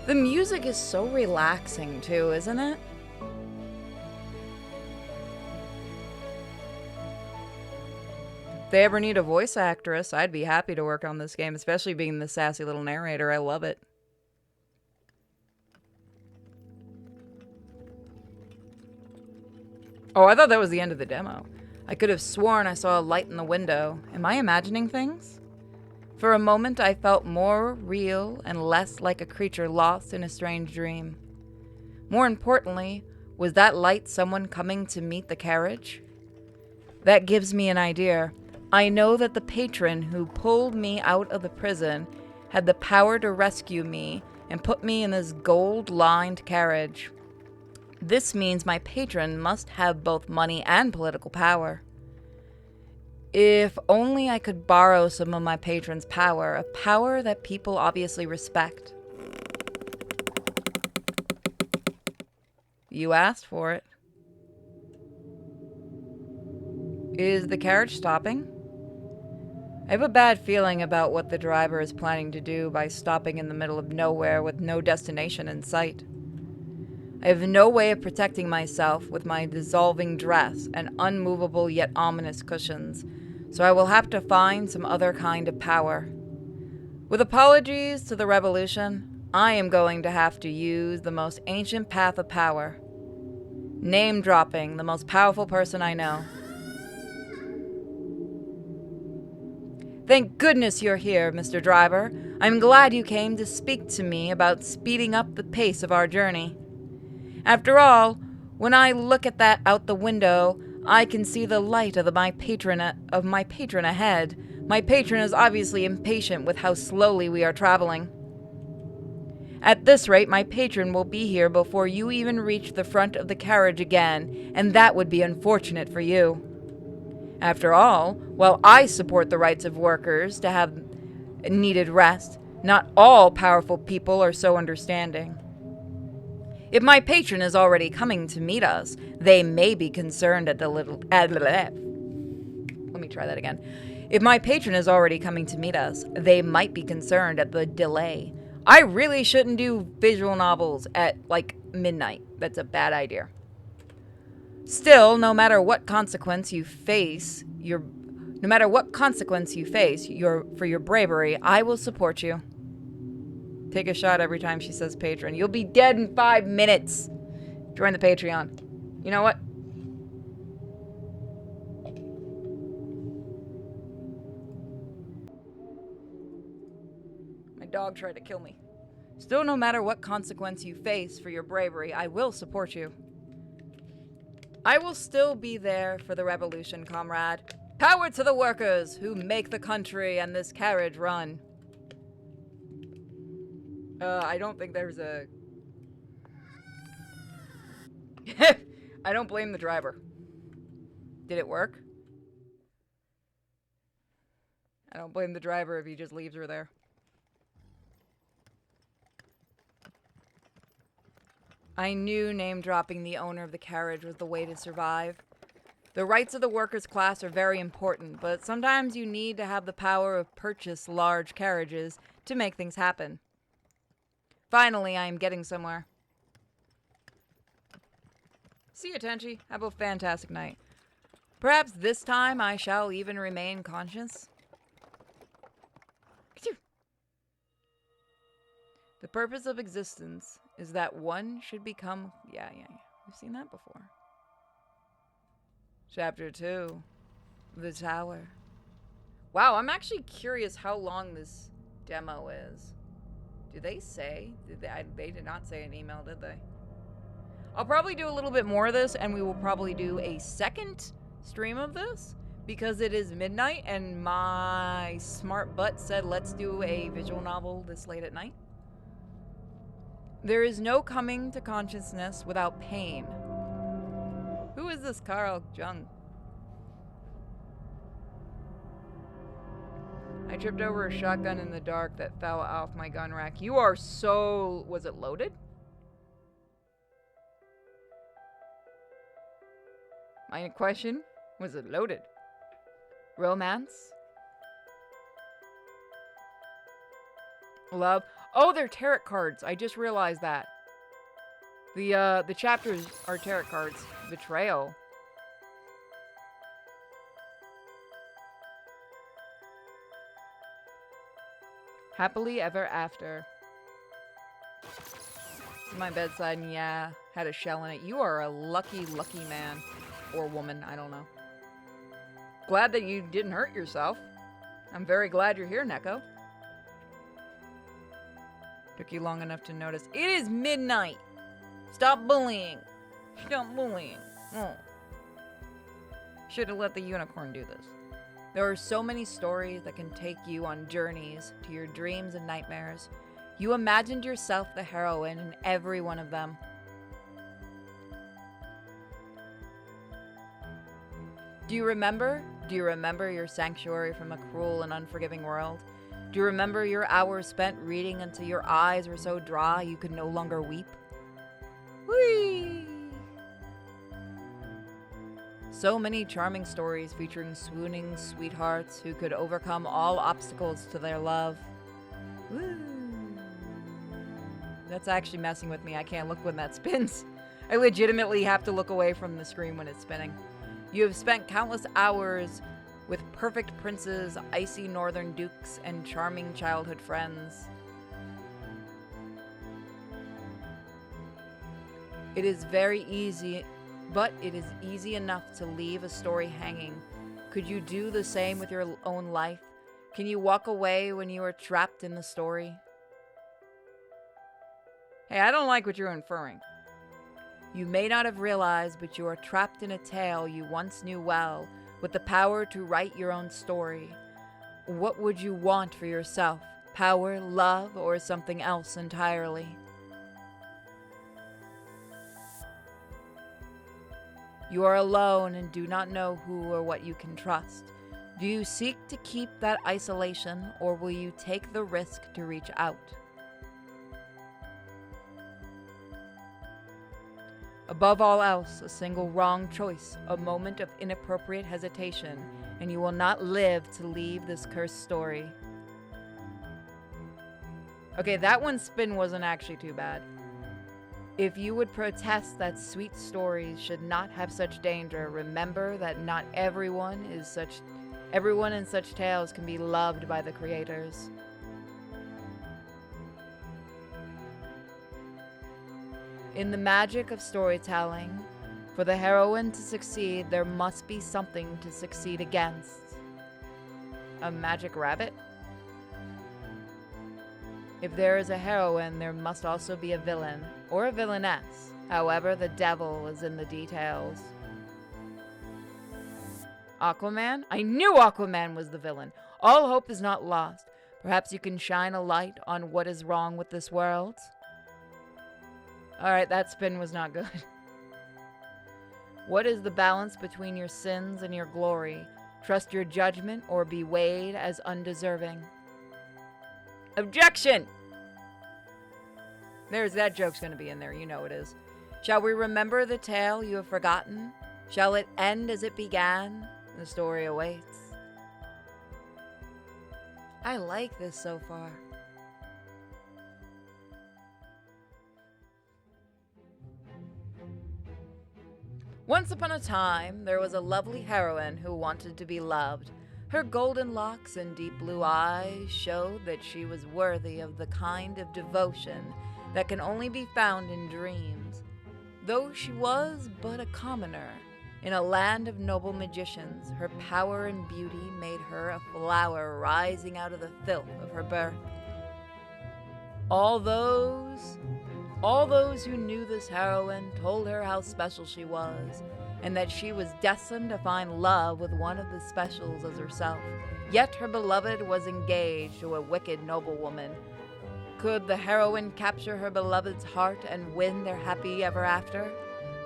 The music is so relaxing too, isn't it? If they ever need a voice actress, I'd be happy to work on this game, especially being the sassy little narrator. I love it. Oh, I thought that was the end of the demo. I could have sworn I saw a light in the window. Am I imagining things? For a moment, I felt more real and less like a creature lost in a strange dream. More importantly, was that light someone coming to meet the carriage? That gives me an idea. I know that the patron who pulled me out of the prison had the power to rescue me and put me in this gold-lined carriage. This means my patron must have both money and political power. If only I could borrow some of my patron's power, a power that people obviously respect. You asked for it. Is the carriage stopping? I have a bad feeling about what the driver is planning to do by stopping in the middle of nowhere with no destination in sight. I have no way of protecting myself with my dissolving dress and unmovable yet ominous cushions, so I will have to find some other kind of power. With apologies to the revolution, I am going to have to use the most ancient path of power. Name-dropping the most powerful person I know. Thank goodness you're here, Mr. Driver. I'm glad you came to speak to me about speeding up the pace of our journey. After all, when I look at that out the window, I can see the light of my patron ahead. My patron is obviously impatient with how slowly we are traveling. At this rate, my patron will be here before you even reach the front of the carriage again, and that would be unfortunate for you. After all, while I support the rights of workers to have needed rest, not all powerful people are so understanding. If my patron is already coming to meet us, they may be concerned at the Let me try that again. If my patron is already coming to meet us, they might be concerned at the delay. I really shouldn't do visual novels at, like, midnight. That's a bad idea. Still, no matter what consequence you face, for your bravery, I will support you. Take a shot every time she says patron. You'll be dead in 5 minutes. Join the Patreon. You know what? My dog tried to kill me. Still, no matter what consequence you face for your bravery, I will support you. I will still be there for the revolution, comrade. Power to the workers who make the country and this carriage run. I don't think there's a... I don't blame the driver. Did it work? I don't blame the driver if he just leaves her there. I knew name-dropping the owner of the carriage was the way to survive. The rights of the workers' class are very important, but sometimes you need to have the power of purchase large carriages to make things happen. Finally, I am getting somewhere. See you, Tenchi. Have a fantastic night. Perhaps this time I shall even remain conscious. The purpose of existence is that one should become... Yeah. We've seen that before. Chapter 2. The Tower. Wow, I'm actually curious how long this demo is. Do they say? They did not say an email, did they? I'll probably do a little bit more of this, and we will probably do a second stream of this, because it is midnight, and my smart butt said let's do a visual novel this late at night. There is no coming to consciousness without pain. Who is this Carl Jung? I tripped over a shotgun in the dark that fell off my gun rack. You are so... Was it loaded? My question, was it loaded? Romance? Love? Oh, they're tarot cards. I just realized that. The chapters are tarot cards. Betrayal. Happily ever after. My bedside, and yeah, had a shell in it. You are a lucky, lucky man. Or woman, I don't know. Glad that you didn't hurt yourself. I'm very glad you're here, Neko. Took you long enough to notice. It is midnight! Stop bullying! Stop bullying. Oh. Should have let the unicorn do this. There are so many stories that can take you on journeys to your dreams and nightmares. You imagined yourself the heroine in every one of them. Do you remember? Do you remember your sanctuary from a cruel and unforgiving world? Do you remember your hours spent reading until your eyes were so dry you could no longer weep? Whee! So many charming stories featuring swooning sweethearts who could overcome all obstacles to their love. Woo! That's actually messing with me. I can't look when that spins. I legitimately have to look away from the screen when it's spinning. You have spent countless hours with perfect princes, icy northern dukes, and charming childhood friends. It is very easy, but it is easy enough to leave a story hanging. Could you do the same with your own life? Can you walk away when you are trapped in the story? Hey, I don't like what you're inferring. You may not have realized, but you are trapped in a tale you once knew well, with the power to write your own story. What would you want for yourself? Power, love, or something else entirely? You are alone and do not know who or what you can trust. Do you seek to keep that isolation, or will you take the risk to reach out? Above all else, a single wrong choice, a moment of inappropriate hesitation, and you will not live to leave this cursed story. Okay, that one spin wasn't actually too bad. If you would protest that sweet stories should not have such danger, remember that not everyone in such tales can be loved by the creators. In the magic of storytelling, for the heroine to succeed, there must be something to succeed against. A magic rabbit? If there is a heroine, there must also be a villain, or a villainess. However, the devil is in the details. Aquaman? I knew Aquaman was the villain. All hope is not lost. Perhaps you can shine a light on what is wrong with this world? Alright, that spin was not good. What is the balance between your sins and your glory? Trust your judgment or be weighed as undeserving? Objection! That joke's gonna be in there, you know it is. Shall we remember the tale you have forgotten? Shall it end as it began? The story awaits. I like this so far. Once upon a time, there was a lovely heroine who wanted to be loved. Her golden locks and deep blue eyes showed that she was worthy of the kind of devotion that can only be found in dreams. Though she was but a commoner, in a land of noble magicians, her power and beauty made her a flower rising out of the filth of her birth. All those All those who knew this heroine told her how special she was, and that she was destined to find love with one of the specials as herself. Yet her beloved was engaged to a wicked noblewoman. Could the heroine capture her beloved's heart and win their happy ever after?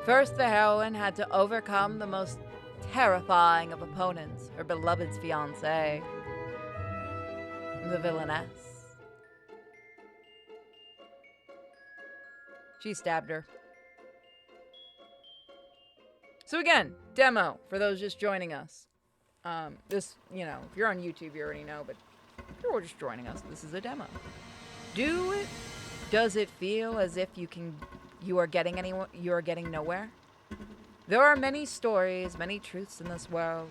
First, the heroine had to overcome the most terrifying of opponents, her beloved's fiancé, the Villainess. She stabbed her. So again, demo, for those just joining us. This, if you're on YouTube, you already know, but if you're just joining us, this is a demo. Does it feel as if you are getting nowhere? There are many stories, many truths in this world.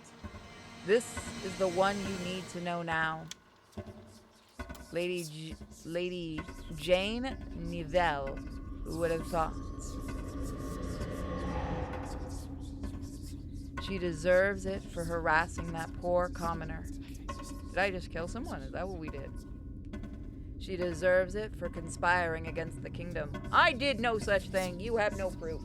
This is the one you need to know now. Lady Jane Nivelle, who would have thought? She deserves it for harassing that poor commoner. Did I just kill someone? Is that what we did? She deserves it for conspiring against the kingdom. I did no such thing. You have no proof.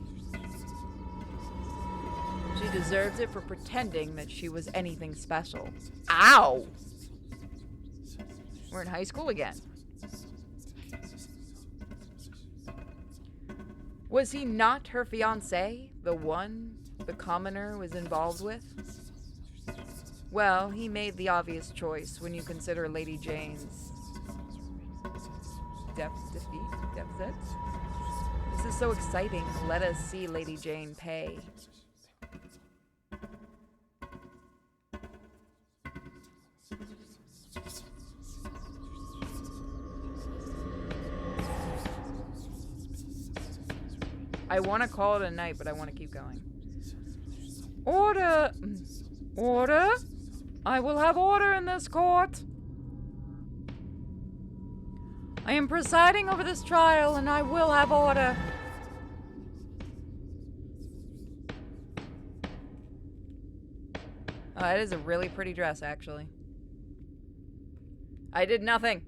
She deserves it for pretending that she was anything special. Ow! We're in high school again. Was he not her fiancé? The one the commoner was involved with? Well, he made the obvious choice when you consider Lady Jane's deficit. This is so exciting. Let us see Lady Jane pay. I want to call it a night, but I want to keep going. Order! Order! I will have order in this court. I am presiding over this trial, and I will have order. Oh, that is a really pretty dress, actually. I did nothing.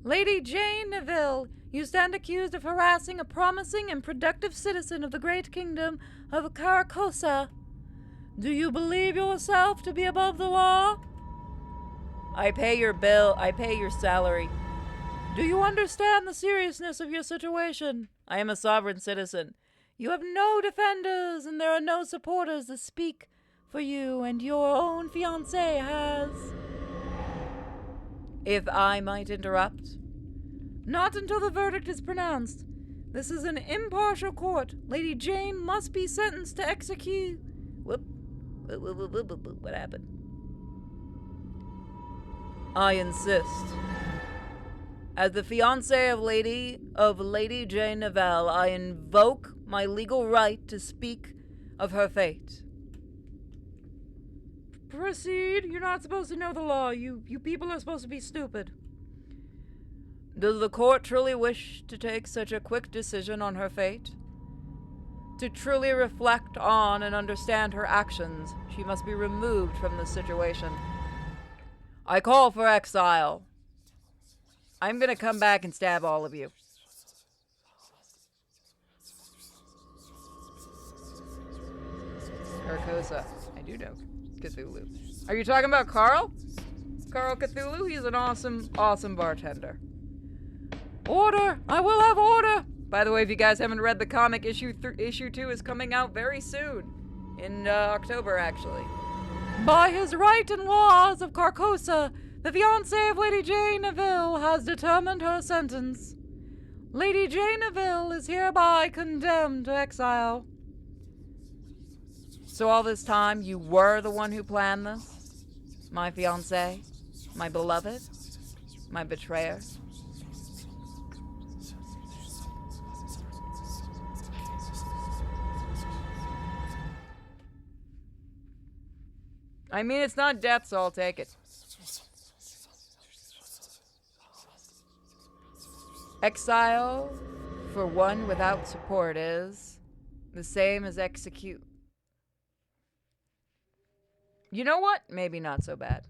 Lady Jane Neville, you stand accused of harassing a promising and productive citizen of the great kingdom of Caracosa. Do you believe yourself to be above the law? I pay your bill. I pay your salary. Do you understand the seriousness of your situation? I am a sovereign citizen. You have no defenders, and there are no supporters to speak for you, and your own fiancé has. If I might interrupt. Not until the verdict is pronounced. This is an impartial court. Lady Jane must be sentenced to execute. What happened? I insist. As the fiancé of Lady Jane Neville, I invoke my legal right to speak of her fate. Proceed. You're not supposed to know the law. You people are supposed to be stupid. Does the court truly wish to take such a quick decision on her fate? To truly reflect on and understand her actions, she must be removed from this situation. I call for exile. I'm gonna come back and stab all of you. Carcosa. I do know Cthulhu. Are you talking about Carl? Carl Cthulhu? He's an awesome, awesome bartender. Order! I will have order! By the way, if you guys haven't read the comic, issue 2 is coming out very soon. In October, actually. By his right and laws of Carcosa, the fiancé of Lady Jane Neville has determined her sentence. Lady Jane Neville is hereby condemned to exile. So all this time, you were the one who planned this? My fiancé? My beloved? My betrayer? I mean, it's not death, so I'll take it. Exile for one without support is the same as execute. You know what? Maybe not so bad.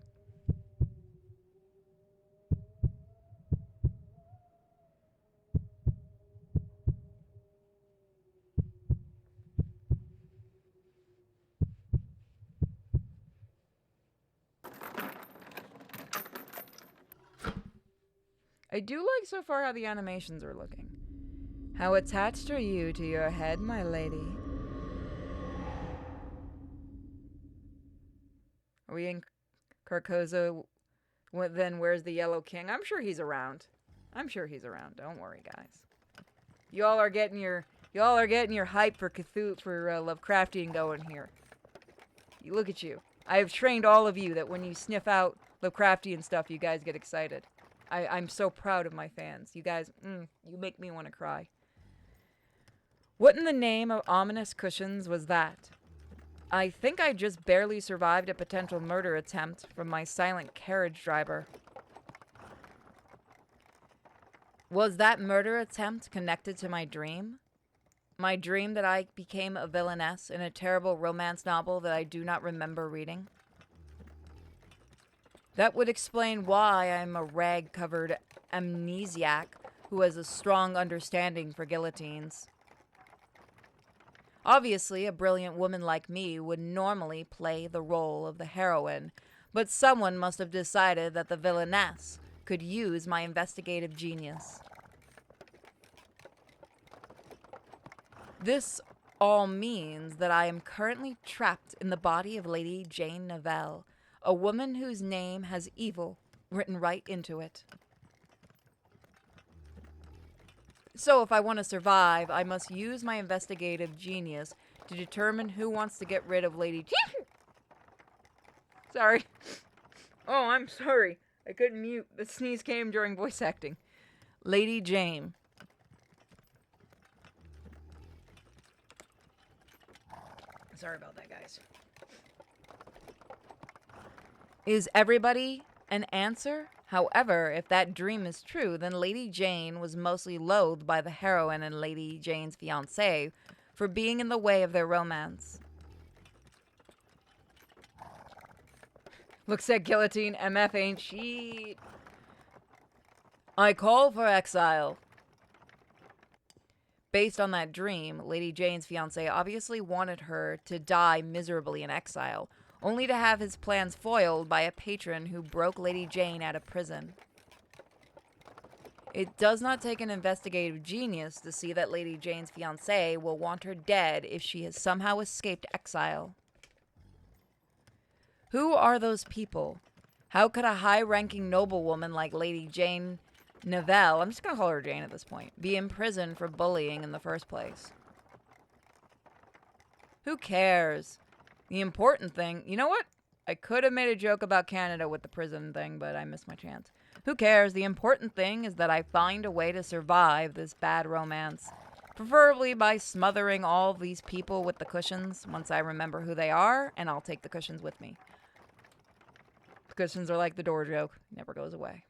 I do like so far how the animations are looking. How attached are you to your head, my lady? Are we in Carcosa? Then where's the Yellow King? I'm sure he's around. I'm sure he's around. Don't worry, guys. Y'all are getting your hype for Cthulhu, for Lovecraftian going here. You look at you. I have trained all of you that when you sniff out Lovecraftian stuff, you guys get excited. I'm so proud of my fans. You guys, you make me want to cry. What in the name of ominous cushions was that? I think I just barely survived a potential murder attempt from my silent carriage driver. Was that murder attempt connected to my dream? My dream that I became a villainess in a terrible romance novel that I do not remember reading? That would explain why I'm a rag-covered amnesiac who has a strong understanding for guillotines. Obviously, a brilliant woman like me would normally play the role of the heroine, but someone must have decided that the villainess could use my investigative genius. This all means that I am currently trapped in the body of Lady Jane Neville, a woman whose name has evil written right into it. So if I want to survive, I must use my investigative genius to determine who wants to get rid of Lady Jane. Sorry. Oh, I'm sorry. I couldn't mute. The sneeze came during voice acting. Lady Jane. Sorry about that, guys. Is everybody an answer? However, if that dream is true, then Lady Jane was mostly loathed by the heroine and Lady Jane's fiancé for being in the way of their romance. Looks at guillotine, MF ain't shit. I call for exile. Based on that dream, Lady Jane's fiancé obviously wanted her to die miserably in exile, only to have his plans foiled by a patron who broke Lady Jane out of prison. It does not take an investigative genius to see that Lady Jane's fiancé will want her dead if she has somehow escaped exile. Who are those people? How could a high-ranking noblewoman like Lady Jane Neville, I'm just going to call her Jane at this point, be in prison for bullying in the first place? Who cares? The important thing, you know what? I could have made a joke about Canada with the prison thing, but I missed my chance. Who cares? The important thing is that I find a way to survive this bad romance. Preferably by smothering all these people with the cushions once I remember who they are, and I'll take the cushions with me. The cushions are like the door joke. Never goes away.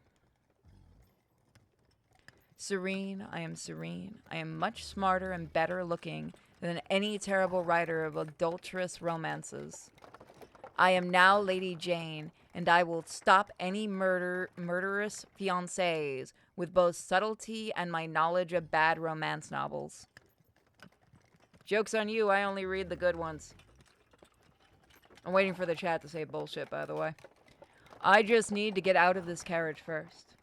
Serene, I am serene. I am much smarter and better looking than any terrible writer of adulterous romances. I am now Lady Jane, and I will stop any murderous fiancés with both subtlety and my knowledge of bad romance novels. Joke's on you, I only read the good ones. I'm waiting for the chat to say bullshit, by the way. I just need to get out of this carriage first.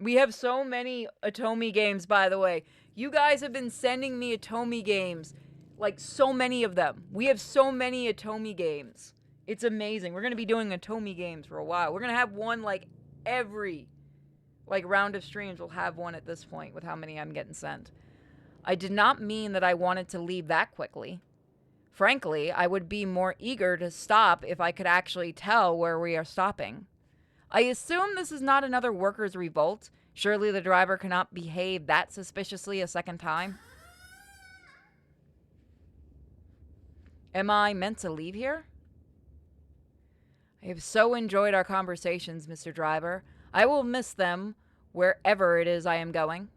We have so many Otome games, by the way. You guys have been sending me Otome games. Like, so many of them. We have so many Otome games. It's amazing. We're going to be doing Otome games for a while. We're going to have one, like, every, like, round of streams. We'll have one at this point with how many I'm getting sent. I did not mean that I wanted to leave that quickly. Frankly, I would be more eager to stop if I could actually tell where we are stopping. I assume this is not another workers' revolt. Surely the driver cannot behave that suspiciously a second time. Am I meant to leave here? I have so enjoyed our conversations, Mr. Driver. I will miss them wherever it is I am going.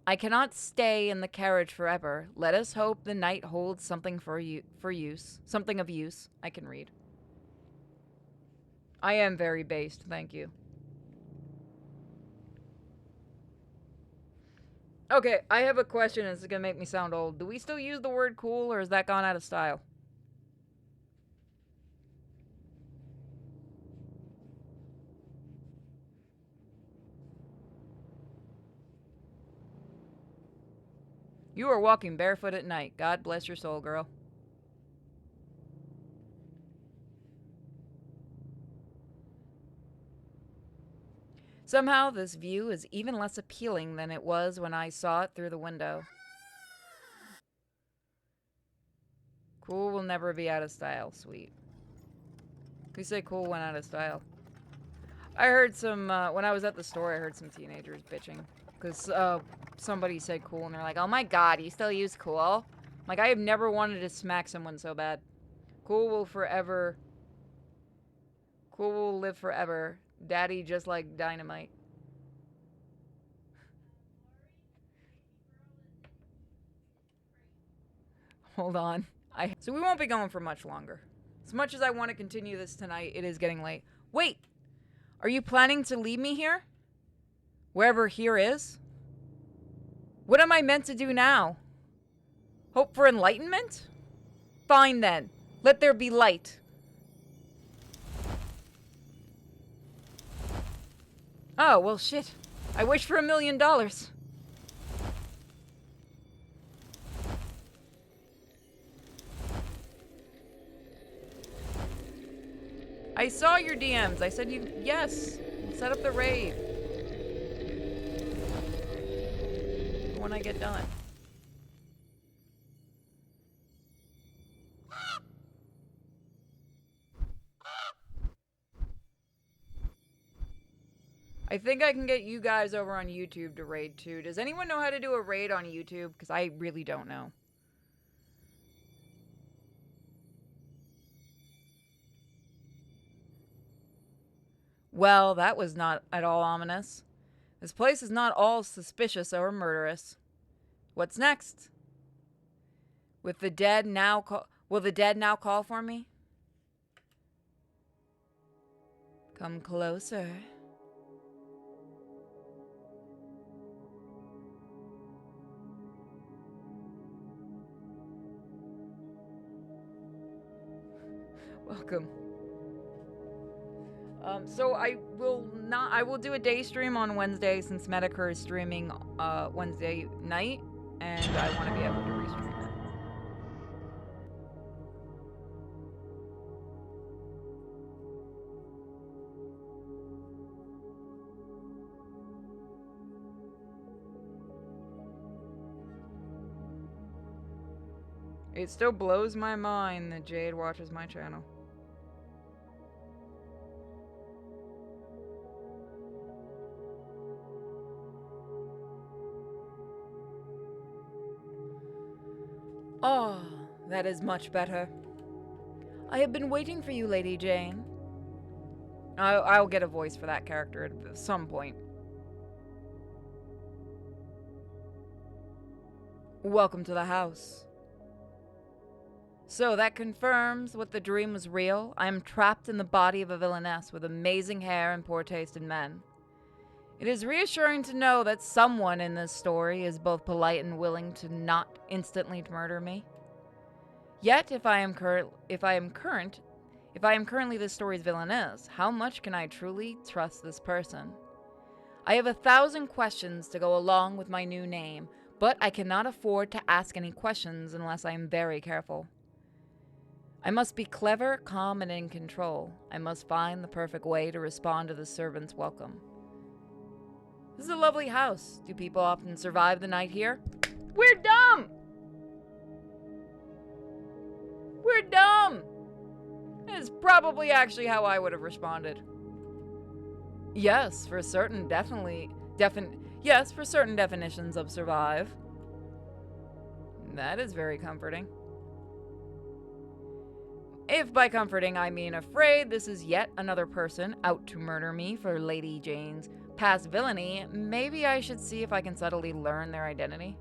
I cannot stay in the carriage forever. Let us hope the night holds something for use. Something of use. I can read. I am very based, thank you. Okay, I have a question. This is gonna make me sound old. Do we still use the word cool, or has that gone out of style? You are walking barefoot at night. God bless your soul, girl. Somehow, this view is even less appealing than it was when I saw it through the window. Cool will never be out of style. Sweet. We say cool went out of style. I heard some, when I was at the store, I heard some teenagers bitching. Because, somebody said cool, and they're like, oh my god, you still use cool? Like, I have never wanted to smack someone so bad. Cool will forever... Cool will live forever. Daddy just like dynamite. Hold on. So we won't be going for much longer. As much as I want to continue this tonight, it is getting late. Wait! Are you planning to leave me here? Wherever here is? What am I meant to do now? Hope for enlightenment? Fine then. Let there be light. Oh, well shit. I wish for $1 million. I saw your DMs. I said you... Yes. Set up the raid. When I get done. I think I can get you guys over on YouTube to raid too. Does anyone know how to do a raid on YouTube? Because I really don't know. Well, that was not at all ominous. This place is not all suspicious or murderous. What's next? With the dead now will the dead now call for me? Come closer. Welcome. So I will do a day stream on Wednesday since Medicare is streaming Wednesday night, and I want to be able to restream it. It still blows my mind that Jade watches my channel. Oh, that is much better. I have been waiting for you, Lady Jane. I'll get a voice for that character at some point. Welcome to the house. So that confirms what the dream was real. I am trapped in the body of a villainess with amazing hair and poor taste in men. It is reassuring to know that someone in this story is both polite and willing to not instantly murder me. Yet, if I am currently this story's villainess, how much can I truly trust this person? I have 1,000 questions to go along with my new name, but I cannot afford to ask any questions unless I am very careful. I must be clever, calm, and in control. I must find the perfect way to respond to the servant's welcome. This is a lovely house. Do people often survive the night here? We're dumb! We're dumb! That is probably actually how I would have responded. Yes, for certain definitions of survive. That is very comforting. If by comforting I mean afraid this is yet another person out to murder me for Lady Jane's past villainy, maybe I should see if I can subtly learn their identity.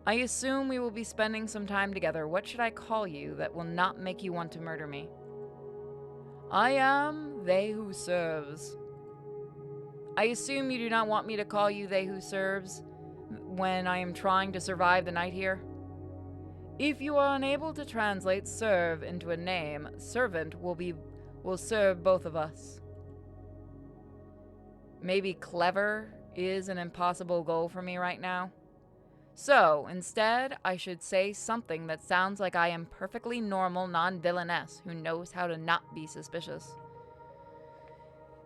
I assume we will be spending some time together. What should I call you that will not make you want to murder me? I am they who serves. I assume you do not want me to call you they who serves when I am trying to survive the night here? If you are unable to translate serve into a name, servant will serve both of us. Maybe clever is an impossible goal for me right now. So, instead, I should say something that sounds like I am perfectly normal non-villainess who knows how to not be suspicious.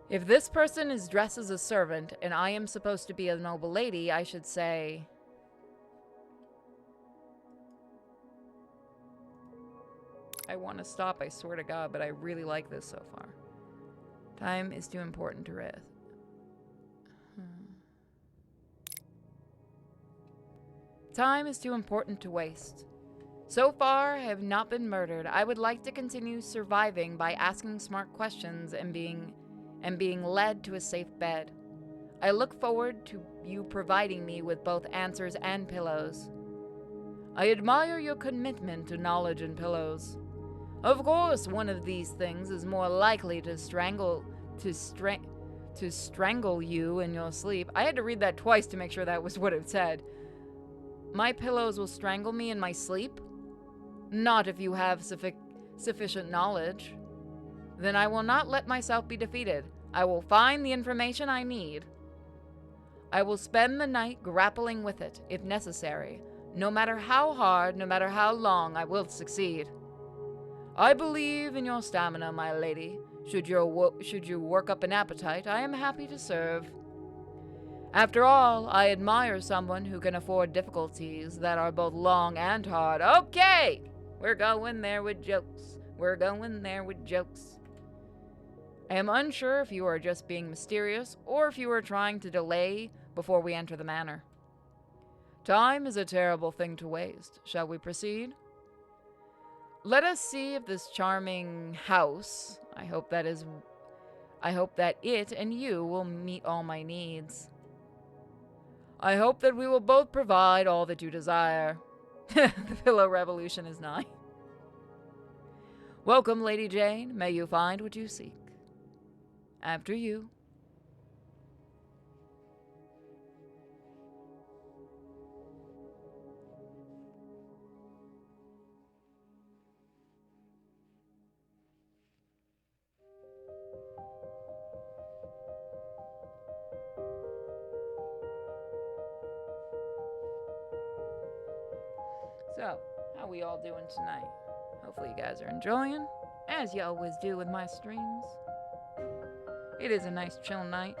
If this person is dressed as a servant and I am supposed to be a noble lady, I should say... I want to stop, I swear to God, but I really like this so far. Time is too important to rest. Time is too important to waste. So far, I have not been murdered. I would like to continue surviving by asking smart questions and being led to a safe bed. I look forward to you providing me with both answers and pillows. I admire your commitment to knowledge and pillows. Of course, one of these things is more likely to strangle you in your sleep. I had to read that twice to make sure that was what it said. My pillows will strangle me in my sleep? Not if you have sufficient knowledge. Then I will not let myself be defeated. I will find the information I need. I will spend the night grappling with it, if necessary. No matter how hard, no matter how long, I will succeed. I believe in your stamina, my lady. Should you work up an appetite, I am happy to serve. After all, I admire someone who can afford difficulties that are both long and hard. Okay! We're going there with jokes. We're going there with jokes. I am unsure if you are just being mysterious or if you are trying to delay before we enter the manor. Time is a terrible thing to waste. Shall we proceed? Let us see if this charming house, I hope that it and you will meet all my needs. I hope that we will both provide all that you desire. The pillow revolution is nigh. Welcome, Lady Jane. May you find what you seek. After you. So, how we all doing tonight? Hopefully you guys are enjoying, as you always do with my streams. It is a nice chill night.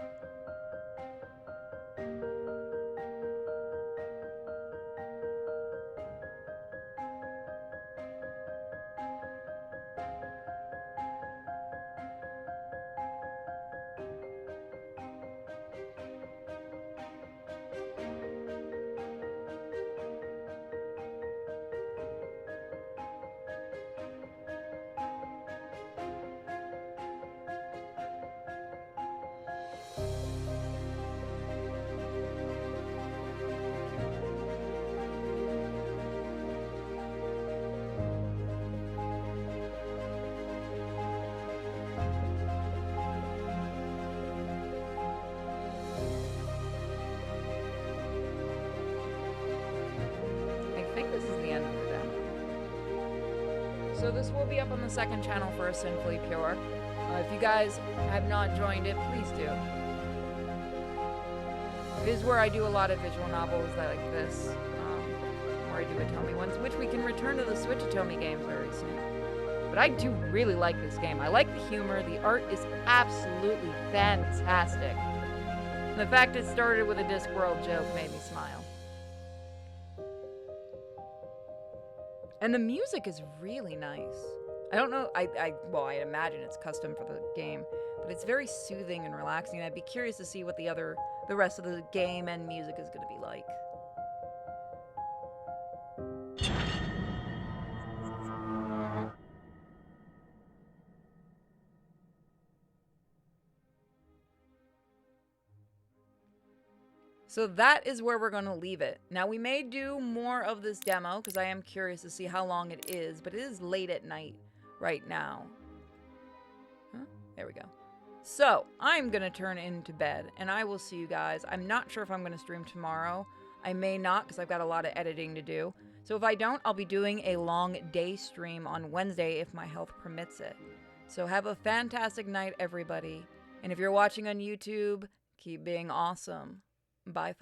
So this will be up on the second channel for Sinfully Pure. If you guys have not joined it, please do. It is where I do a lot of visual novels like this, where I do Otome ones, which we can return to the Switch Otome games very soon. But I do really like this game. I like the humor. The art is absolutely fantastic. And the fact it started with a Discworld joke made me smile. And the music is really nice. I don't know, well, I imagine it's custom for the game, but it's very soothing and relaxing. I'd be curious to see what the rest of the game and music is going to be like. So that is where we're going to leave it. Now, we may do more of this demo, because I am curious to see how long it is, but it is late at night right now. Huh? There we go. So, I'm going to turn into bed, and I will see you guys. I'm not sure if I'm going to stream tomorrow. I may not, because I've got a lot of editing to do. So if I don't, I'll be doing a long day stream on Wednesday if my health permits it. So have a fantastic night, everybody. And if you're watching on YouTube, keep being awesome. Bye, folks.